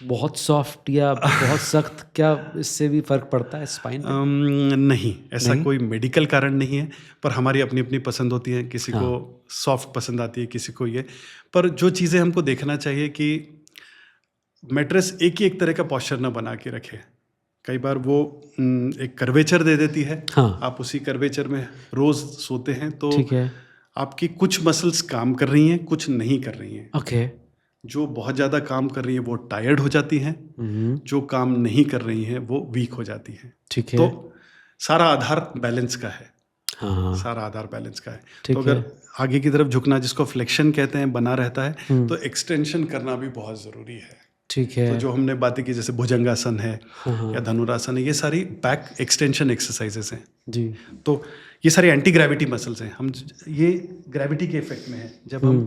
बहुत सॉफ्ट या बहुत सख्त, क्या इससे भी फर्क पड़ता है स्पाइन पे? नहीं, ऐसा नहीं? कोई मेडिकल कारण नहीं है, पर हमारी अपनी अपनी पसंद होती है। किसी हाँ। को सॉफ्ट पसंद आती है, किसी को ये। पर जो चीज़ें हमको देखना चाहिए कि मैट्रेस एक ही एक तरह का पॉस्चर ना बना के रखे। कई बार वो एक कर्वेचर दे देती है। हाँ। आप उसी कर्वेचर में रोज़ सोते हैं तो ठीक है। आपकी कुछ मसल्स काम कर रही हैं, कुछ नहीं कर रही हैं। ओके। जो बहुत ज़्यादा काम कर रही हैं वो टायर्ड हो जाती हैं, जो काम नहीं कर रही हैं वो वीक हो जाती हैं। ठीक है। तो सारा आधार बैलेंस का है। हाँ। सारा आधार बैलेंस का है। ठीक तो अगर है। आगे की तरफ झुकना, जिसको फ्लेक्शन कहते हैं, बना रहता है, तो एक्सटेंशन करना भी बहुत ज़रूरी है। ठीक है। तो जो हमने बातें की जैसे भुजंगासन है हाँ। या धनुरासन है, ये सारी बैक एक्सटेंशन एक्सरसाइजेस हैं। जी। तो ये सारी एंटी ग्रेविटी मसल्स हैं। हम ये ग्रेविटी के इफेक्ट में है। जब हम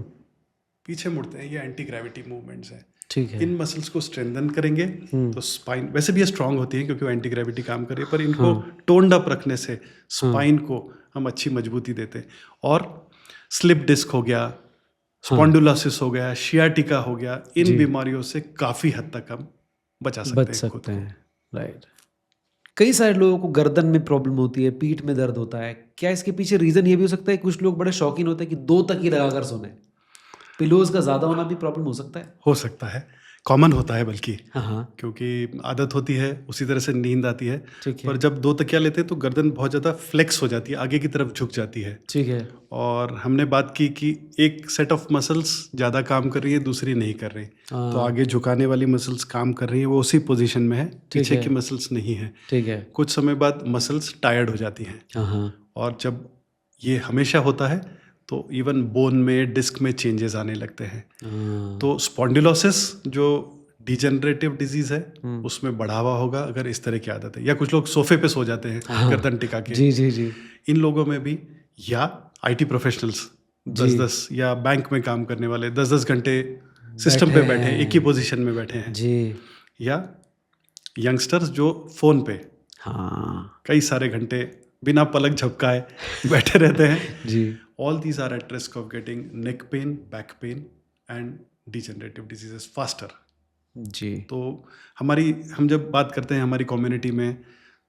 पीछे मुड़ते हैं, ये एंटी ग्रेविटी मूवमेंट्स हैं। ठीक है। इन मसल्स को स्ट्रेंथन करेंगे तो स्पाइन वैसे भी ये स्ट्रांग होती है क्योंकि वो एंटी ग्रेविटी काम कर रही है, पर इनको टोन्ड अप रखने से स्पाइन को हम अच्छी मजबूती देते हैं। और स्लिप डिस्क हो गया, स्पॉन्डिलोसिस हो गया, शियाटिका हो गया, इन बीमारियों से काफ़ी हद तक हम बचा सकते बच हैं खुद सकते को। हैं। राइट। कई सारे लोगों को गर्दन में प्रॉब्लम होती है, पीठ में दर्द होता है। क्या इसके पीछे रीज़न ये भी हो सकता है, कुछ लोग बड़े शौकीन होते हैं कि 2 तकिए लगाकर सोने, पिलोज का ज़्यादा होना भी प्रॉब्लम हो सकता है? हो सकता है, कॉमन होता है बल्कि, हाँ। क्योंकि आदत होती है, उसी तरह से नींद आती है। ठीक है। पर जब 2 तकिया लेते हैं तो गर्दन बहुत ज़्यादा फ्लेक्स हो जाती है, आगे की तरफ झुक जाती है। ठीक है। और हमने बात की कि एक सेट ऑफ मसल्स ज़्यादा काम कर रही है, दूसरी नहीं कर रही। तो आगे झुकाने वाली मसल्स काम कर रही है, वो उसी पोजीशन में है, पीछे की मसल्स नहीं है। ठीक है। कुछ समय बाद मसल्स टायर्ड हो जाती हैं। हाँ। और जब ये हमेशा होता है तो इवन बोन में, डिस्क में चेंजेस आने लगते हैं। तो स्पॉन्डिलोसिस जो डिजेनरेटिव डिजीज है, उसमें बढ़ावा होगा अगर इस तरह की आदत है। या कुछ लोग सोफे पे सो जाते हैं गर्दन टिका के, जी जी जी। इन लोगों में भी, या आईटी प्रोफेशनल्स 10-10 या बैंक में काम करने वाले 10-10 घंटे सिस्टम पे बैठे हैं, एक ही पोजीशन में बैठे हैं जी। या यंगस्टर्स जो फोन पे हाँ कई सारे घंटे बिना पलक झपकाए बैठे रहते हैं। जी। All these are at risk of getting neck pain, back pain and degenerative diseases faster. जी। तो हम जब बात करते हैं हमारी कम्युनिटी में,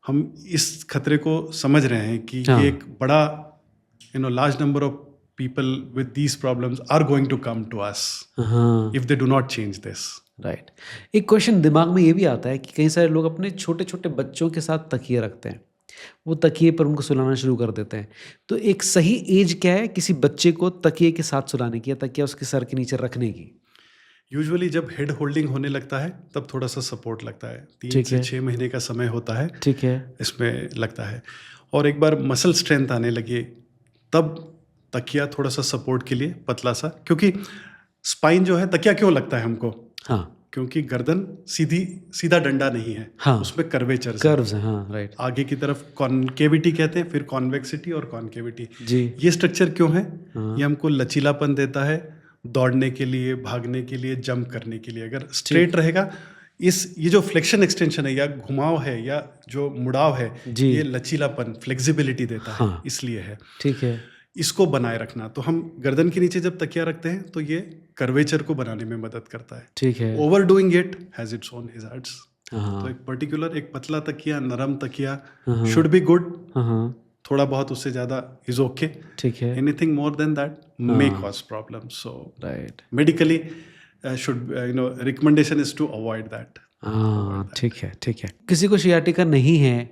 हम इस खतरे को समझ रहे हैं कि हाँ। ये एक बड़ा large number of people with these problems are going to come to us हाँ। If they do not change this. Right. एक क्वेश्चन दिमाग में ये भी आता है कि कई सारे लोग अपने छोटे छोटे बच्चों के साथ तकिए रखते हैं, वो तकिए पर उनको सुलाना शुरू कर देते हैं। तो एक सही एज क्या है किसी बच्चे को तकिए के साथ सुलाने की या तकिया उसके सर के नीचे रखने की? यूजुअली जब हेड होल्डिंग होने लगता है तब थोड़ा सा सपोर्ट लगता है। 3 ठीक से है। 6 महीने का समय होता है, ठीक है। इसमें लगता है। और एक बार मसल स्ट्रेंथ आने लगे तब तकिया थोड़ा सा सपोर्ट के लिए पतला सा, क्योंकि स्पाइन जो है, तकिया क्यों लगता है हमको? हाँ। क्योंकि गर्दन सीधा डंडा नहीं है, हाँ। उसमें कर्वेचर कर्व्स हैं। हाँ। राइट। आगे की तरफ कॉन्केविटी कहते हैं, फिर कॉन्वेक्सिटी और कॉन्केविटी। जी। ये स्ट्रक्चर क्यों है? ये हमको लचीलापन देता है दौड़ने के लिए, भागने के लिए, जंप करने के लिए। अगर स्ट्रेट रहेगा, ये जो फ्लेक्शन एक्सटेंशन है या घुमाव है या जो मुड़ाव है, जी। ये लचीलापन, फ्लेक्सिबिलिटी देता है। हाँ। इसलिए है। ठीक है। इसको बनाए रखना, तो हम गर्दन के नीचे जब तकिया रखते हैं तो ये कर्वेचर को बनाने में मदद करता है। ठीक है। Over doing it has its own hazards. हाँ। तो एक पर्टिकुलर, एक पतला तकिया, नरम तकिया शुड बी गुड। हाँ। थोड़ा बहुत उससे ज़्यादा इज ओके, ठीक है, anything more than that may cause problem. So right, medically should recommendation is to avoid that. हाँ, ठीक है, ठीक है. किसी को शियाटिका नहीं है,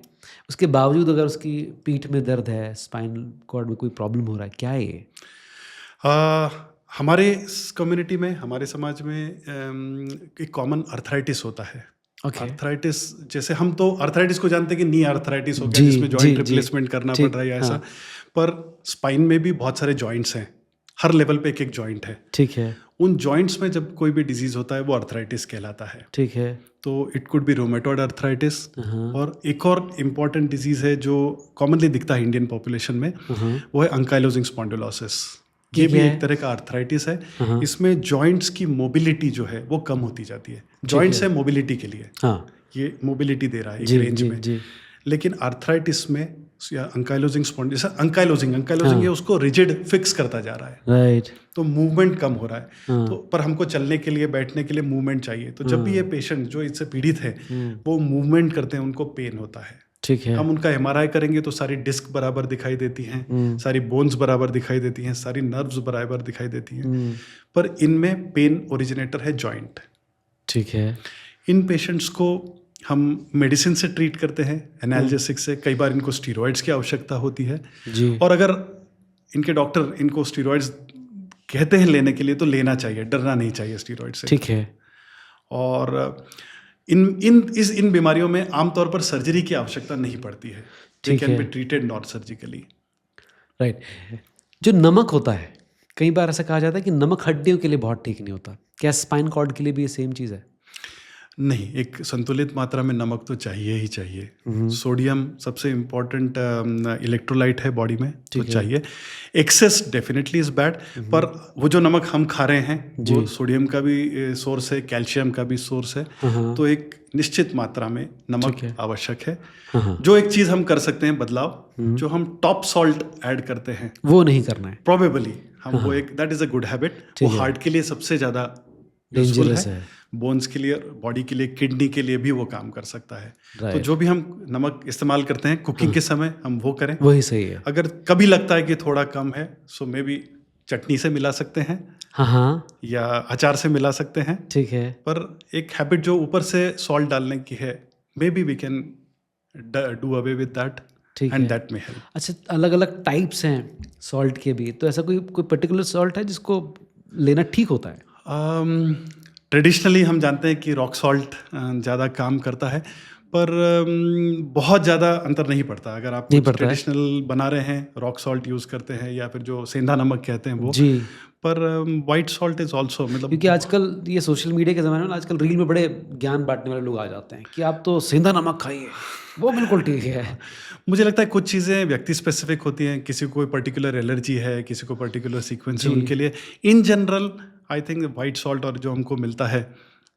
उसके बावजूद अगर उसकी पीठ में दर्द है, स्पाइनल कॉर्ड में कोई प्रॉब्लम हो रहा है, क्या है ये? हमारे कम्युनिटी में, हमारे समाज में एक कॉमन अर्थराइटिस होता है. ओके, अर्थराइटिस, जैसे हम तो अर्थराइटिस को जानते हैं कि नी अर्थराइटिस हो गया, जी, जिसमें जी, जॉइंट जी, रिप्लेसमेंट करना पड़ ठीक, रहा है या ऐसा. हाँ, पर स्पाइन में भी बहुत सारे जॉइंट्स हैं, हर लेवल पे एक एक जॉइंट है. ठीक है, उन जॉइंट्स में जब कोई भी डिजीज होता है वो अर्थराइटिस कहलाता है. ठीक है, तो it could be rheumatoid arthritis. हाँ, और एक और इम्पॉर्टेंट डिजीज है जो कॉमनली दिखता है इंडियन पॉपुलेशन में, हाँ, वो है अंकाइलोजिंग स्पॉन्डिलोसिस. ये ये भी क्या है? एक तरह का अर्थराइटिस है. हाँ, इसमें जॉइंट्स की मोबिलिटी जो है वो कम होती जाती है. जॉइंट्स है मोबिलिटी के लिए, हाँ, ये मोबिलिटी दे रहा है एक जी, रेंज जी, में. जी, लेकिन अर्थराइटिस में या अंकाइलोजिंग स्पॉन्डिलोसिस, अंकाइलोजिंग ये उसको रिजिड फिक्स करता जा रहा है, राइट, तो मूवमेंट कम हो रहा है. हाँ, तो पर हमको चलने के लिए, बैठने के लिए मूवमेंट चाहिए. तो जब भी ये पेशेंट जो इससे पीड़ित है वो मूवमेंट करते हैं, उनको पेन होता है. ठीक है, हम उनका एमआरआई करेंगे तो सारी डिस्क बराबर दिखाई देती हैं, सारी बोन्स बराबर दिखाई देती हैं, सारी नर्व्स बराबर दिखाई देती हैं. पर इनमें पेन ओरिजिनेटर है जॉइंट. ठीक है, इन पेशेंट्स को हम मेडिसिन से ट्रीट करते हैं, एनाल्जेसिक से. कई बार इनको स्टीरॉइड्स की आवश्यकता होती है. जी, और अगर इनके डॉक्टर इनको स्टीरॉइड्स कहते हैं लेने के लिए, तो लेना चाहिए, डरना नहीं चाहिए स्टीरॉइड से. ठीक है, और इन बीमारियों में आमतौर पर सर्जरी की आवश्यकता नहीं पड़ती है. दे ठीक कैन है। Be treated not surgically. Right. जो नमक होता है, कई बार ऐसा कहा जाता है कि नमक हड्डियों के लिए बहुत ठीक नहीं होता. क्या स्पाइन कॉर्ड के लिए भी ये सेम चीज़ है? नहीं, एक संतुलित मात्रा में नमक तो चाहिए ही चाहिए. सोडियम सबसे इम्पोर्टेंट इलेक्ट्रोलाइट है बॉडी में, तो चाहिए. Excess definitely is bad. पर वो जो नमक हम खा रहे हैं वो सोडियम का भी सोर्स है, कैल्शियम का भी सोर्स है. तो एक निश्चित मात्रा में नमक आवश्यक है. जो एक चीज़ हम कर सकते हैं बदलाव, जो हम टॉप सॉल्ट ऐड करते हैं, वो नहीं करना है. प्रोबेबली हम वो एक, that is a good habit. वो हार्ट के लिए सबसे ज़्यादा यूजफुल डेंजरस है, है. बोन्स के लिए, बॉडी के लिए, किडनी के लिए भी वो काम कर सकता है. तो Right. जो भी हम नमक इस्तेमाल करते हैं कुकिंग के समय, हम वो करें. वही सही है. अगर कभी लगता है कि थोड़ा कम है, सो मे बी चटनी से मिला सकते हैं हाँ, हाँ, या अचार से मिला सकते हैं. ठीक है. पर एक हैबिट जो ऊपर से सॉल्ट डालने की है, maybe we can do away with that, ठीक एंड है. That may help. अच्छा, अलग अलग टाइप्स हैं सॉल्ट के भी, तो ऐसा कोई पर्टिकुलर सॉल्ट है जिसको लेना ठीक होता है? ट्रेडिशनली हम जानते हैं कि रॉक सॉल्ट ज़्यादा काम करता है, पर बहुत ज़्यादा अंतर नहीं पड़ता. अगर आप नहीं पड़ता है? ट्रेडिशनल बना रहे हैं, रॉक सॉल्ट यूज़ करते हैं या फिर जो सेंधा नमक कहते हैं वो. जी. पर वाइट सॉल्ट इज ऑल्सो, मतलब क्योंकि आजकल ये सोशल मीडिया के ज़माने में आजकल रील में बड़े ज्ञान बांटने वाले लोग आ जाते हैं कि आप तो सेंधा नमक खाइए, वो बिल्कुल ठीक है. मुझे लगता है कुछ चीज़ें व्यक्ति स्पेसिफिक होती हैं. किसी को कोई पर्टिकुलर एलर्जी है, किसी को पर्टिकुलर सीक्वेंस है, उनके लिए in general I think white salt और जो हमको मिलता है,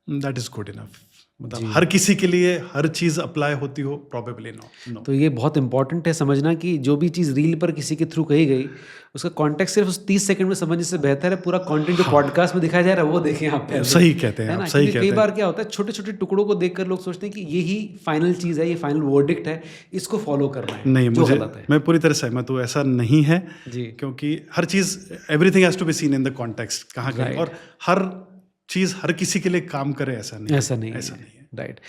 दैट इज़ गुड इनफ. मतलब हर किसी के लिए हर चीज़ अप्लाई होती हो, प्रॉबेबली नो. तो ये बहुत इंपॉर्टेंट है समझना कि जो भी चीज़ रील पर किसी के थ्रू कही गई, उसका कॉन्टेक्स्ट सिर्फ उस 30 सेकंड में समझने से बेहतर है पूरा कंटेंट जो पॉडकास्ट में दिखाया जा रहा है वो देखें आप पहले. सही कहते हैं है आप, ना? सही क्योंकि कहते कई हैं. बार क्या होता है, छोटे छोटे टुकड़ों को देखकर लोग सोचते हैं कि यही फाइनल चीज़ है, ये फाइनल वर्डिक्ट है, इसको फॉलो करना है. नहीं, जो मुझे, गलत है. मैं पूरी तरह सहमत हूँ, ऐसा नहीं है. जी. क्योंकि हर चीज़, everything has to be seen in the context, कहाँ कहीं, और हर चीज़ हर किसी के लिए काम करे, ऐसा नहीं ऐसा नहीं है. है. राइट.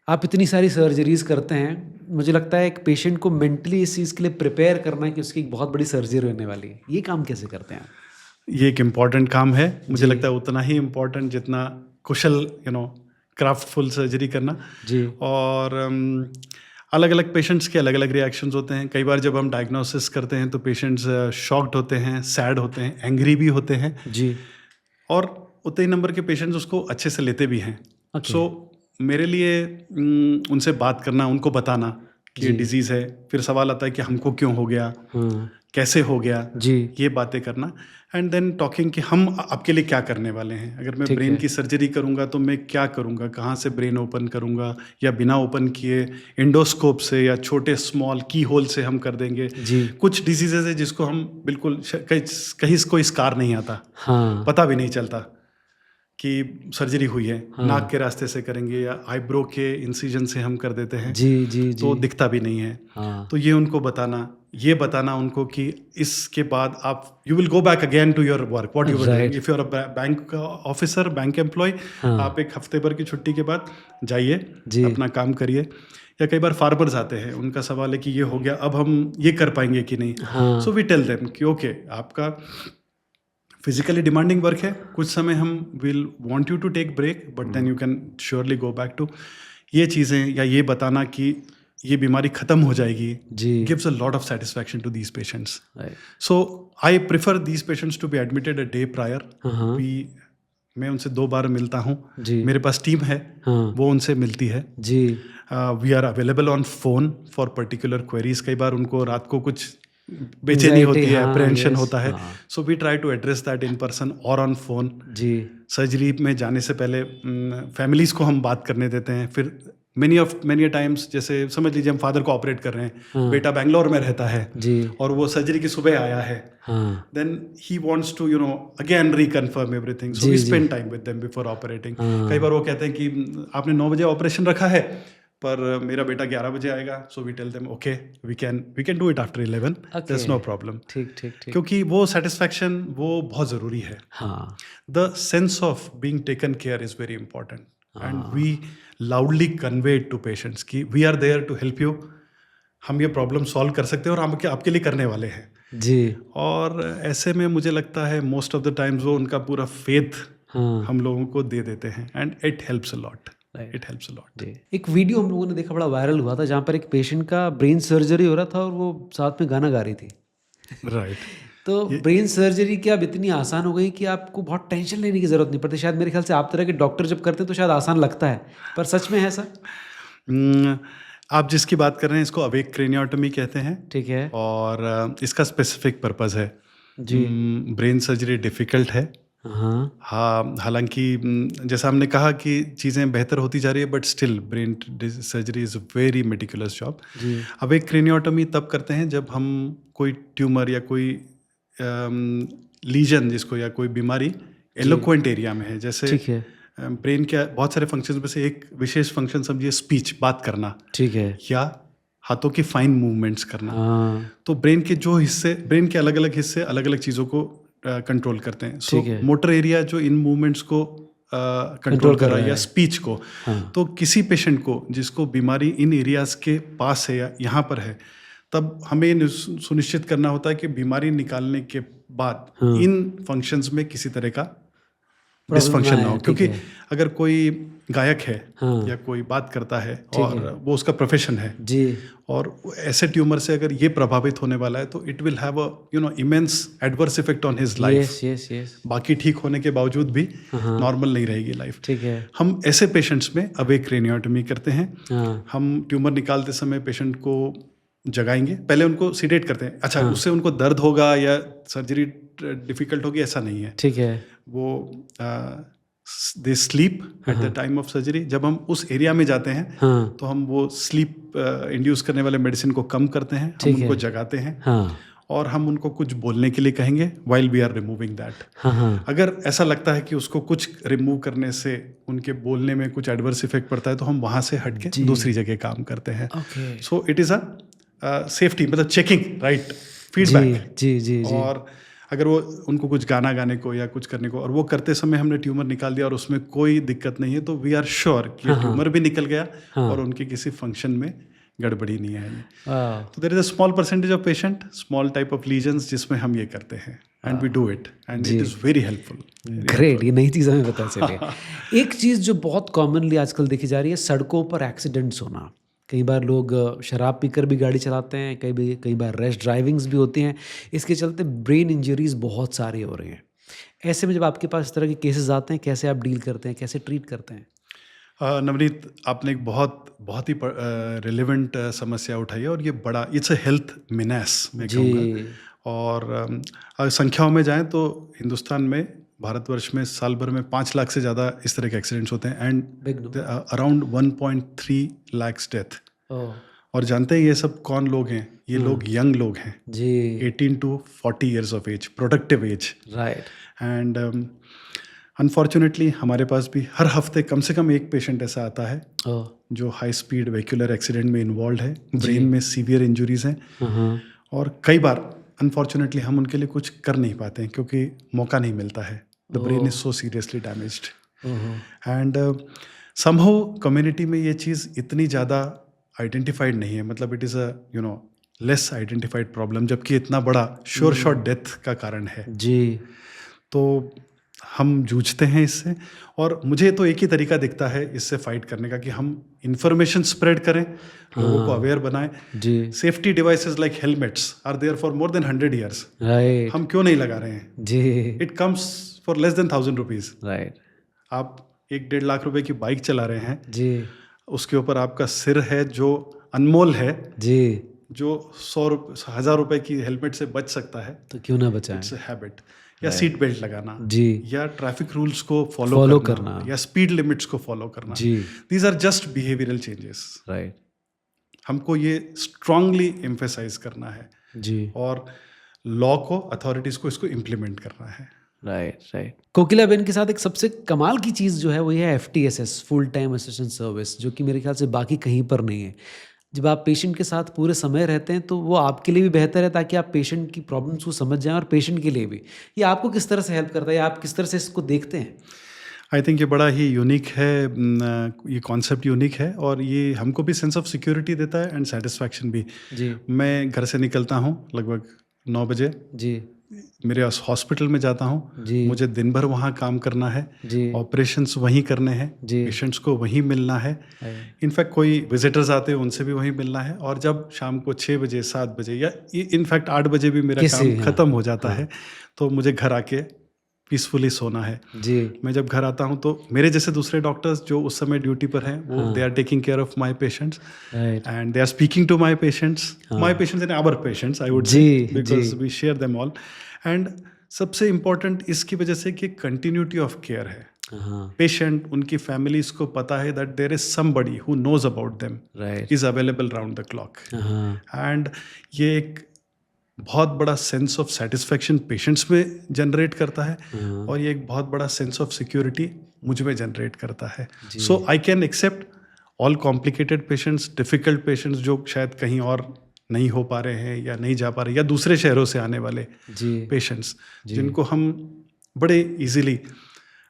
आप इतनी सारी सर्जरीज करते हैं, मुझे लगता है एक पेशेंट को मेंटली इस चीज़ के लिए प्रिपेयर करना कि उसकी एक बहुत बड़ी सर्जरी होने वाली है, ये काम कैसे करते हैं आप? ये एक इम्पॉर्टेंट काम है. मुझे लगता है उतना ही इम्पॉर्टेंट जितना कुशल, क्राफ्टफुल सर्जरी करना. जी. और अलग अलग पेशेंट्स के अलग अलग रिएक्शंस होते हैं. कई बार जब हम डायग्नोसिस करते हैं तो पेशेंट्स शॉक्ड होते हैं, सैड होते हैं, एंग्री भी होते हैं. जी. और उतने ही नंबर के पेशेंट्स उसको अच्छे से लेते भी हैं. Okay. सो मेरे लिए उनसे बात करना, उनको बताना कि ये डिजीज़ है, फिर सवाल आता है कि हमको क्यों हो गया, हाँ. कैसे हो गया, जी. ये बातें करना. एंड देन टॉकिंग कि हम आपके लिए क्या करने वाले हैं. अगर मैं ब्रेन की सर्जरी करूंगा तो मैं क्या करूंगा, कहाँ से ब्रेन ओपन करूंगा, या बिना ओपन किए एंडोस्कोप से या छोटे स्मॉल की होल से हम कर देंगे. जी. कुछ डिजीजेज है जिसको हम बिल्कुल कहीं कोई स्कार नहीं आता, हाँ. पता भी नहीं चलता. कि सर्जरी हुई है, नाक के रास्ते से करेंगे या आईब्रो के इंसिजन से हम कर देते हैं, जी जी तो जी। दिखता भी नहीं है। हाँ तो ये उनको बताना उनको कि इसके बाद आप you will go back again to your work what you were doing. Right. If you are a bank officer, bank employ, हाँ आप एक हफ्ते भर की छुट्टी के बाद जाइए, जी अपना काम करिए। या कई बार फार्मर्स आते हैं, उनका सवाल है कि ये हो गया, अब हम ये कर पाएंगे कि नहीं। हाँ सो वी टेल देम कि ओके, आपका फिजिकली डिमांडिंग वर्क है, कुछ समय हम will want you to take break, but then you can surely go back to. ये चीज़ें या ये बताना कि ये बीमारी ख़त्म हो जाएगी जी gives a lot of satisfaction to these patients. Right. So I prefer these patients to be admitted a day prior. हाँ मैं उनसे 2 बार मिलता हूँ, जी मेरे पास टीम है, हाँ वो उनसे मिलती है। जी we are available on phone for particular queries. कई बार उनको रात को कुछ बेचैनी Anxiety, होती है, हाँ, अप्रेंशन yes, होता है, हाँ। So we try to address that in person और ऑन फोन। जी सर्जरी में जाने से पहले फैमिलीज को हम बात करने देते हैं। फिर मेनी टाइम्स, जैसे समझ लीजिए हम फादर को ऑपरेट कर रहे हैं, हाँ। बेटा बैंगलोर में रहता है जी और वो सर्जरी की सुबह आया है, हाँ then he wants to again reconfirm everything, so जी, वी जी। Spend time with them before operating. हाँ। कई बार वो कहते हैं कि आपने 9 बजे ऑपरेशन रखा है, पर मेरा बेटा 11 बजे आएगा, so we tell them okay, we can do it after 11, there is no problem. ठीक ठीक ठीक। क्योंकि वो सेटिस्फैक्शन वो बहुत ज़रूरी है। हाँ The sense of being taken care is very important, and we loudly convey it to patients कि we are there to help you, हम ये प्रॉब्लम सॉल्व कर सकते हैं और हम आपके लिए करने वाले हैं। जी और ऐसे में मुझे लगता है मोस्ट ऑफ द टाइम्स वो उनका पूरा फेथ हाँ हम लोगों को दे देते हैं, and it helps a lot, Right. It helps a lot. जी। एक वीडियो हम लोगों ने देखा, बड़ा वायरल हुआ था, जहाँ पर एक पेशेंट का ब्रेन सर्जरी हो रहा था और वो साथ में गाना गा रही थी। राइट। तो ब्रेन सर्जरी क्या अब इतनी आसान हो गई कि आपको बहुत टेंशन लेने की ज़रूरत नहीं पड़ती? शायद मेरे ख्याल से आप तरह के डॉक्टर जब करते हैं तो शायद आसान लगता है, पर सच में है सर? आप जिसकी बात कर रहे हैं इसको अवेक क्रेनियोटमी कहते हैं, ठीक है और इसका स्पेसिफिक पर्पस है। जी। ब्रेन सर्जरी डिफ़िकल्ट है। हाँ हाँ, हालांकि जैसा हमने कहा कि चीज़ें बेहतर होती जा रही है, but still brain surgery is a very meticulous job. जी अब एक क्रेनियोटमी तब करते हैं जब हम कोई ट्यूमर या कोई लीजन जिसको, या कोई बीमारी एलोक्वेंट एरिया में है, जैसे ठीक है ब्रेन के बहुत सारे फंक्शंस में से एक विशेष फंक्शन समझिए स्पीच, बात करना, ठीक है। या हाथों की फाइन मूवमेंट्स करना। हाँ तो ब्रेन के जो हिस्से, ब्रेन के अलग अलग हिस्से अलग अलग चीज़ों को कंट्रोल करते हैं। सो ठीक है। मोटर एरिया जो इन मूवमेंट्स को कंट्रोल कर रहा है, या स्पीच को, हाँ। तो किसी पेशेंट को जिसको बीमारी इन एरियाज के पास है या यहाँ पर है, तब हमें ये सुनिश्चित करना होता है कि बीमारी निकालने के बाद इन फंक्शंस में किसी तरह का डिसफंक्शन ना हो। क्योंकि अगर कोई गायक है हाँ। या कोई बात करता है और वो उसका प्रोफेशन है जी और ऐसे ट्यूमर से अगर ये प्रभावित होने वाला है, तो it will have a immense adverse effect on his life. Yes yes yes बाकी ठीक होने के बावजूद भी नॉर्मल नहीं रहेगी लाइफ। ठीक है। हम ऐसे पेशेंट्स में अवेक क्रेनियोटमी करते हैं। हाँ हम ट्यूमर निकालते समय पेशेंट को जगाएंगे, पहले उनको सीडेट करते हैं। अच्छा, उससे उनको दर्द होगा या सर्जरी डिफिकल्ट होगी ऐसा नहीं है। ठीक है। वो they sleep at the time of surgery. जब हम उस एरिया में जाते हैं हाँ तो हम वो स्लीप इंड्यूस करने वाले मेडिसिन को कम करते हैं, हम उनको जगाते हैं, हाँ और हम उनको कुछ बोलने के लिए कहेंगे while we are removing that. हाँ हाँ अगर ऐसा लगता है कि उसको कुछ रिमूव करने से उनके बोलने में कुछ एडवर्स इफेक्ट पड़ता है, तो हम वहाँ से हट के दूसरी जगह काम करते हैं। Okay. So it is a safety, मतलब चेकिंग, राइट, फीडबैक। जी जी जी। और अगर वो उनको कुछ गाना गाने को या कुछ करने को, और वो करते समय हमने ट्यूमर निकाल दिया और उसमें कोई दिक्कत नहीं है, तो वी आर श्योर कि ट्यूमर भी निकल गया और उनके किसी फंक्शन में गड़बड़ी नहीं है। वाह तो there is a small percentage of patient, small type of lesions जिसमें हम ये करते हैं, and we do it, and it is very helpful. Great, ये नई चीज़ हमें पता चली। एक चीज़ जो बहुत कॉमनली आजकल देखी जा रही है, सड़कों पर एक्सीडेंट्स होना। कई बार लोग शराब पीकर भी गाड़ी चलाते हैं, कई बार रैश ड्राइविंग्स भी होती हैं। इसके चलते ब्रेन इंजरीज बहुत सारी हो रही हैं। ऐसे में जब आपके पास इस तरह के केसेस आते हैं, कैसे आप डील करते हैं, कैसे ट्रीट करते हैं? नवनीत, आपने एक बहुत ही रिलेवेंट समस्या उठाई है, और ये बड़ा, इट्स अ हेल्थ मिनास मैं कहूँगा। और संख्याओं में जाएं तो हिंदुस्तान में, भारतवर्ष में साल भर में 5 लाख से ज़्यादा इस तरह के एक्सीडेंट्स होते हैं, एंड अराउंड 1.3 लाख डेथ। और जानते हैं ये सब कौन लोग हैं? ये लोग यंग लोग हैं जी, 18 to 40 years of age, productive age, right. And unfortunately हमारे पास भी हर हफ्ते कम से कम एक पेशेंट ऐसा आता है ओह, जो हाई स्पीड वेहिकुलर एक्सीडेंट में इन्वॉल्व है, ब्रेन में सीवियर इंजरीज हैं, हाँ, और कई बार अनफॉर्चुनेटली हम उनके लिए कुछ कर नहीं पाते हैं क्योंकि मौका नहीं मिलता है. The brain is so seriously damaged. And somehow community में ये चीज़ इतनी ज़्यादा आइडेंटिफाइड नहीं है, मतलब it is a less identified problem, जबकि इतना बड़ा श्योर शॉट डेथ का कारण है. जी, तो हम जूझते हैं इससे, और मुझे तो एक ही तरीका दिखता है इससे फाइट करने का कि हम इंफॉर्मेशन स्प्रेड करें, लोगों को अवेयर बनाएं. जी, safety devices like helmets are there for more than 100 years. Right, हम क्यों नहीं लगा रहे हैं? जी, it comes for less than 1000 rupees. Right, आप 1-1.5 लाख रुपए की बाइक चला रहे हैं, जी, उसके ऊपर आपका सिर है जो अनमोल है, जी, जो 1000 रुपए की हेलमेट से बच सकता है. तो क्यों ना बचाएं? It's habit. या सीट बेल्ट लगाना, जी, या ट्रैफिक रूल्स को Follow फॉलो करना. करना, या स्पीड लिमिट्स को फॉलो करना. जी, these are just behavioural changes. Right, हमको ये स्ट्रांगली एम्फेसाइज करना है, जी, और लॉ को, अथॉरिटीज को इसको इम्प्लीमेंट करना है. Right, right. कोकिला बेन के साथ एक सबसे कमाल की चीज़ जो है वो ये है FTSS, full time assistant service, जो कि मेरे ख्याल से बाकी कहीं पर नहीं है. जब आप पेशेंट के साथ पूरे समय रहते हैं तो वो आपके लिए भी बेहतर है, ताकि आप पेशेंट की प्रॉब्लम्स को समझ जाएं, और पेशेंट के लिए भी. ये आपको किस तरह से हेल्प करता है, या आप किस तरह से इसको देखते हैं? आई थिंक ये बड़ा ही यूनिक है, ये कॉन्सेप्ट यूनिक है, और ये हमको भी सेंस ऑफ सिक्योरिटी देता है एंड सेटिस्फैक्शन भी. जी, मैं घर से निकलता हूँ लगभग 9 बजे, जी, मेरे हॉस्पिटल में जाता हूँ, जी, मुझे दिन भर वहाँ काम करना है, जी, ऑपरेशंस वहीं करने हैं, जी, पेशेंट्स को वहीं मिलना है, राइट, इनफैक्ट कोई विजिटर्स आते हैं उनसे भी वहीं मिलना है, और जब शाम को 6 बजे 7 बजे या इनफैक्ट 8 बजे भी मेरा किसी, काम हाँ, ख़त्म हो जाता है, तो मुझे घर आके पीसफुली सोना है. जी, मैं जब घर आता हूँ तो मेरे जैसे दूसरे डॉक्टर्स जो उस समय ड्यूटी पर हैं, वो they are taking care of my patients, right, and they are speaking to my patients and our patients, I would say, जी, बिकॉज जी, we share them all. And सबसे इम्पोर्टेंट इसकी वजह से कि कंटिन्यूटी ऑफ केयर है. हाँ, patient, उनकी फैमिलीज को पता है that there is somebody who knows about them, right, is available round the clock. हाँ, एंड ये एक बहुत बड़ा सेंस ऑफ सेटिस्फैक्शन पेशेंट्स में जनरेट करता है, हाँ, और ये एक बहुत बड़ा सेंस ऑफ सिक्योरिटी मुझ में जनरेट करता है. So I can accept all complicated patients, difficult patients जो शायद कहीं और नहीं हो पा रहे हैं या नहीं जा पा रहे, या दूसरे शहरों से आने वाले जी, पेशेंट्स, जिनको हम बड़े इजीली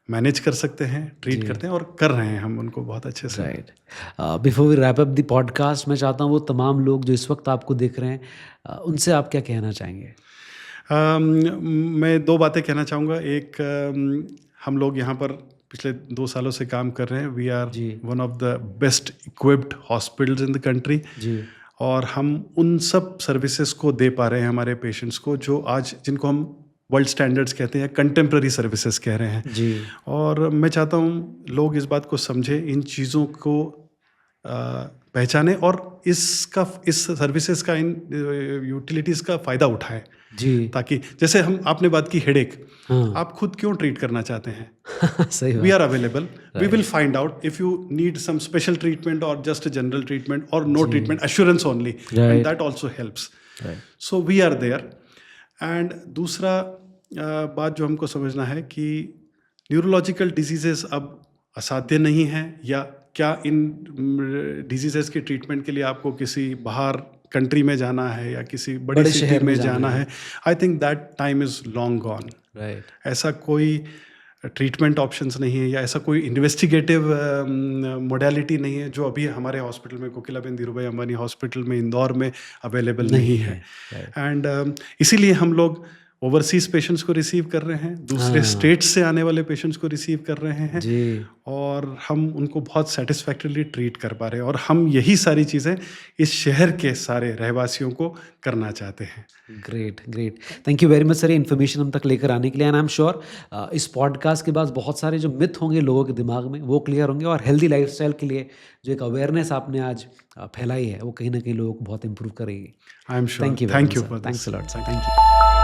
मैनेज कर सकते हैं, ट्रीट करते हैं, और कर रहे हैं हम उनको बहुत अच्छे से. Right. Before we wrap up the podcast, मैं चाहता हूँ वो तमाम लोग जो इस वक्त आपको देख रहे हैं, उनसे आप क्या कहना चाहेंगे? मैं 2 बातें कहना चाहूँगा. एक, हम लोग यहाँ पर पिछले 2 सालों से काम कर रहे हैं. वी आर जी, one of the best equipped hospitals in the country, जी, और हम उन सब सर्विसेज को दे पा रहे हैं हमारे पेशेंट्स को जो आज, जिनको हम वर्ल्ड स्टैंडर्ड्स कहते हैं, कंटेम्प्रेरी सर्विसेज कह रहे हैं. जी, और मैं चाहता हूँ लोग इस बात को समझें, इन चीज़ों को पहचानें, और इस सर्विसेज का, इन यूटिलिटीज़ का फ़ायदा उठाएं, जी, ताकि जैसे आपने बात की हेडेक, हाँ, आप खुद क्यों ट्रीट करना चाहते हैं? सही वी बात, are available, we will find out if you need some special treatment और जस्ट जनरल ट्रीटमेंट और no treatment, assurance only, and that also helps. Right, so we are there. And दूसरा बात जो हमको समझना है कि न्यूरोलॉजिकल डिजीजेस अब असाध्य नहीं हैं, या क्या इन डिजीजेस के ट्रीटमेंट के लिए आपको किसी बाहर कंट्री में जाना है या किसी बड़ी बड़े सिटी शहर में में जाना जाना है. I think that time is long gone. Right, ऐसा कोई ट्रीटमेंट ऑप्शंस नहीं है, या ऐसा कोई इन्वेस्टिगेटिव मोडालिटी नहीं है जो अभी हमारे हॉस्पिटल में, कोकिलाबेन धीरूभाई अंबानी हॉस्पिटल में इंदौर में अवेलेबल नहीं है. एंड इसीलिए हम लोग ओवरसीज पेशेंट्स को रिसीव कर रहे हैं, दूसरे स्टेट्स से आने वाले पेशेंट्स को रिसीव कर रहे हैं, जी, और हम उनको बहुत सेटिस्फैक्टरीली ट्रीट कर पा रहे हैं, और हम यही सारी चीज़ें इस शहर के सारे रहवासियों को करना चाहते हैं. Great, great. Thank you very much sir, ये इन्फॉर्मेशन हम तक लेकर आने के लिए. एंड आई एम श्योर इस पॉडकास्ट के बाद बहुत सारे जो मिथ होंगे लोगों के दिमाग में वो क्लियर होंगे, और हेल्दी लाइफस्टाइल के लिए जो एक अवेयरनेस आपने आज फैलाई है वो कहीं ना कहीं लोगों को बहुत इंप्रूव करेगी. I am sure. Thank you, thank you for thanks this. A lot sir, thank you.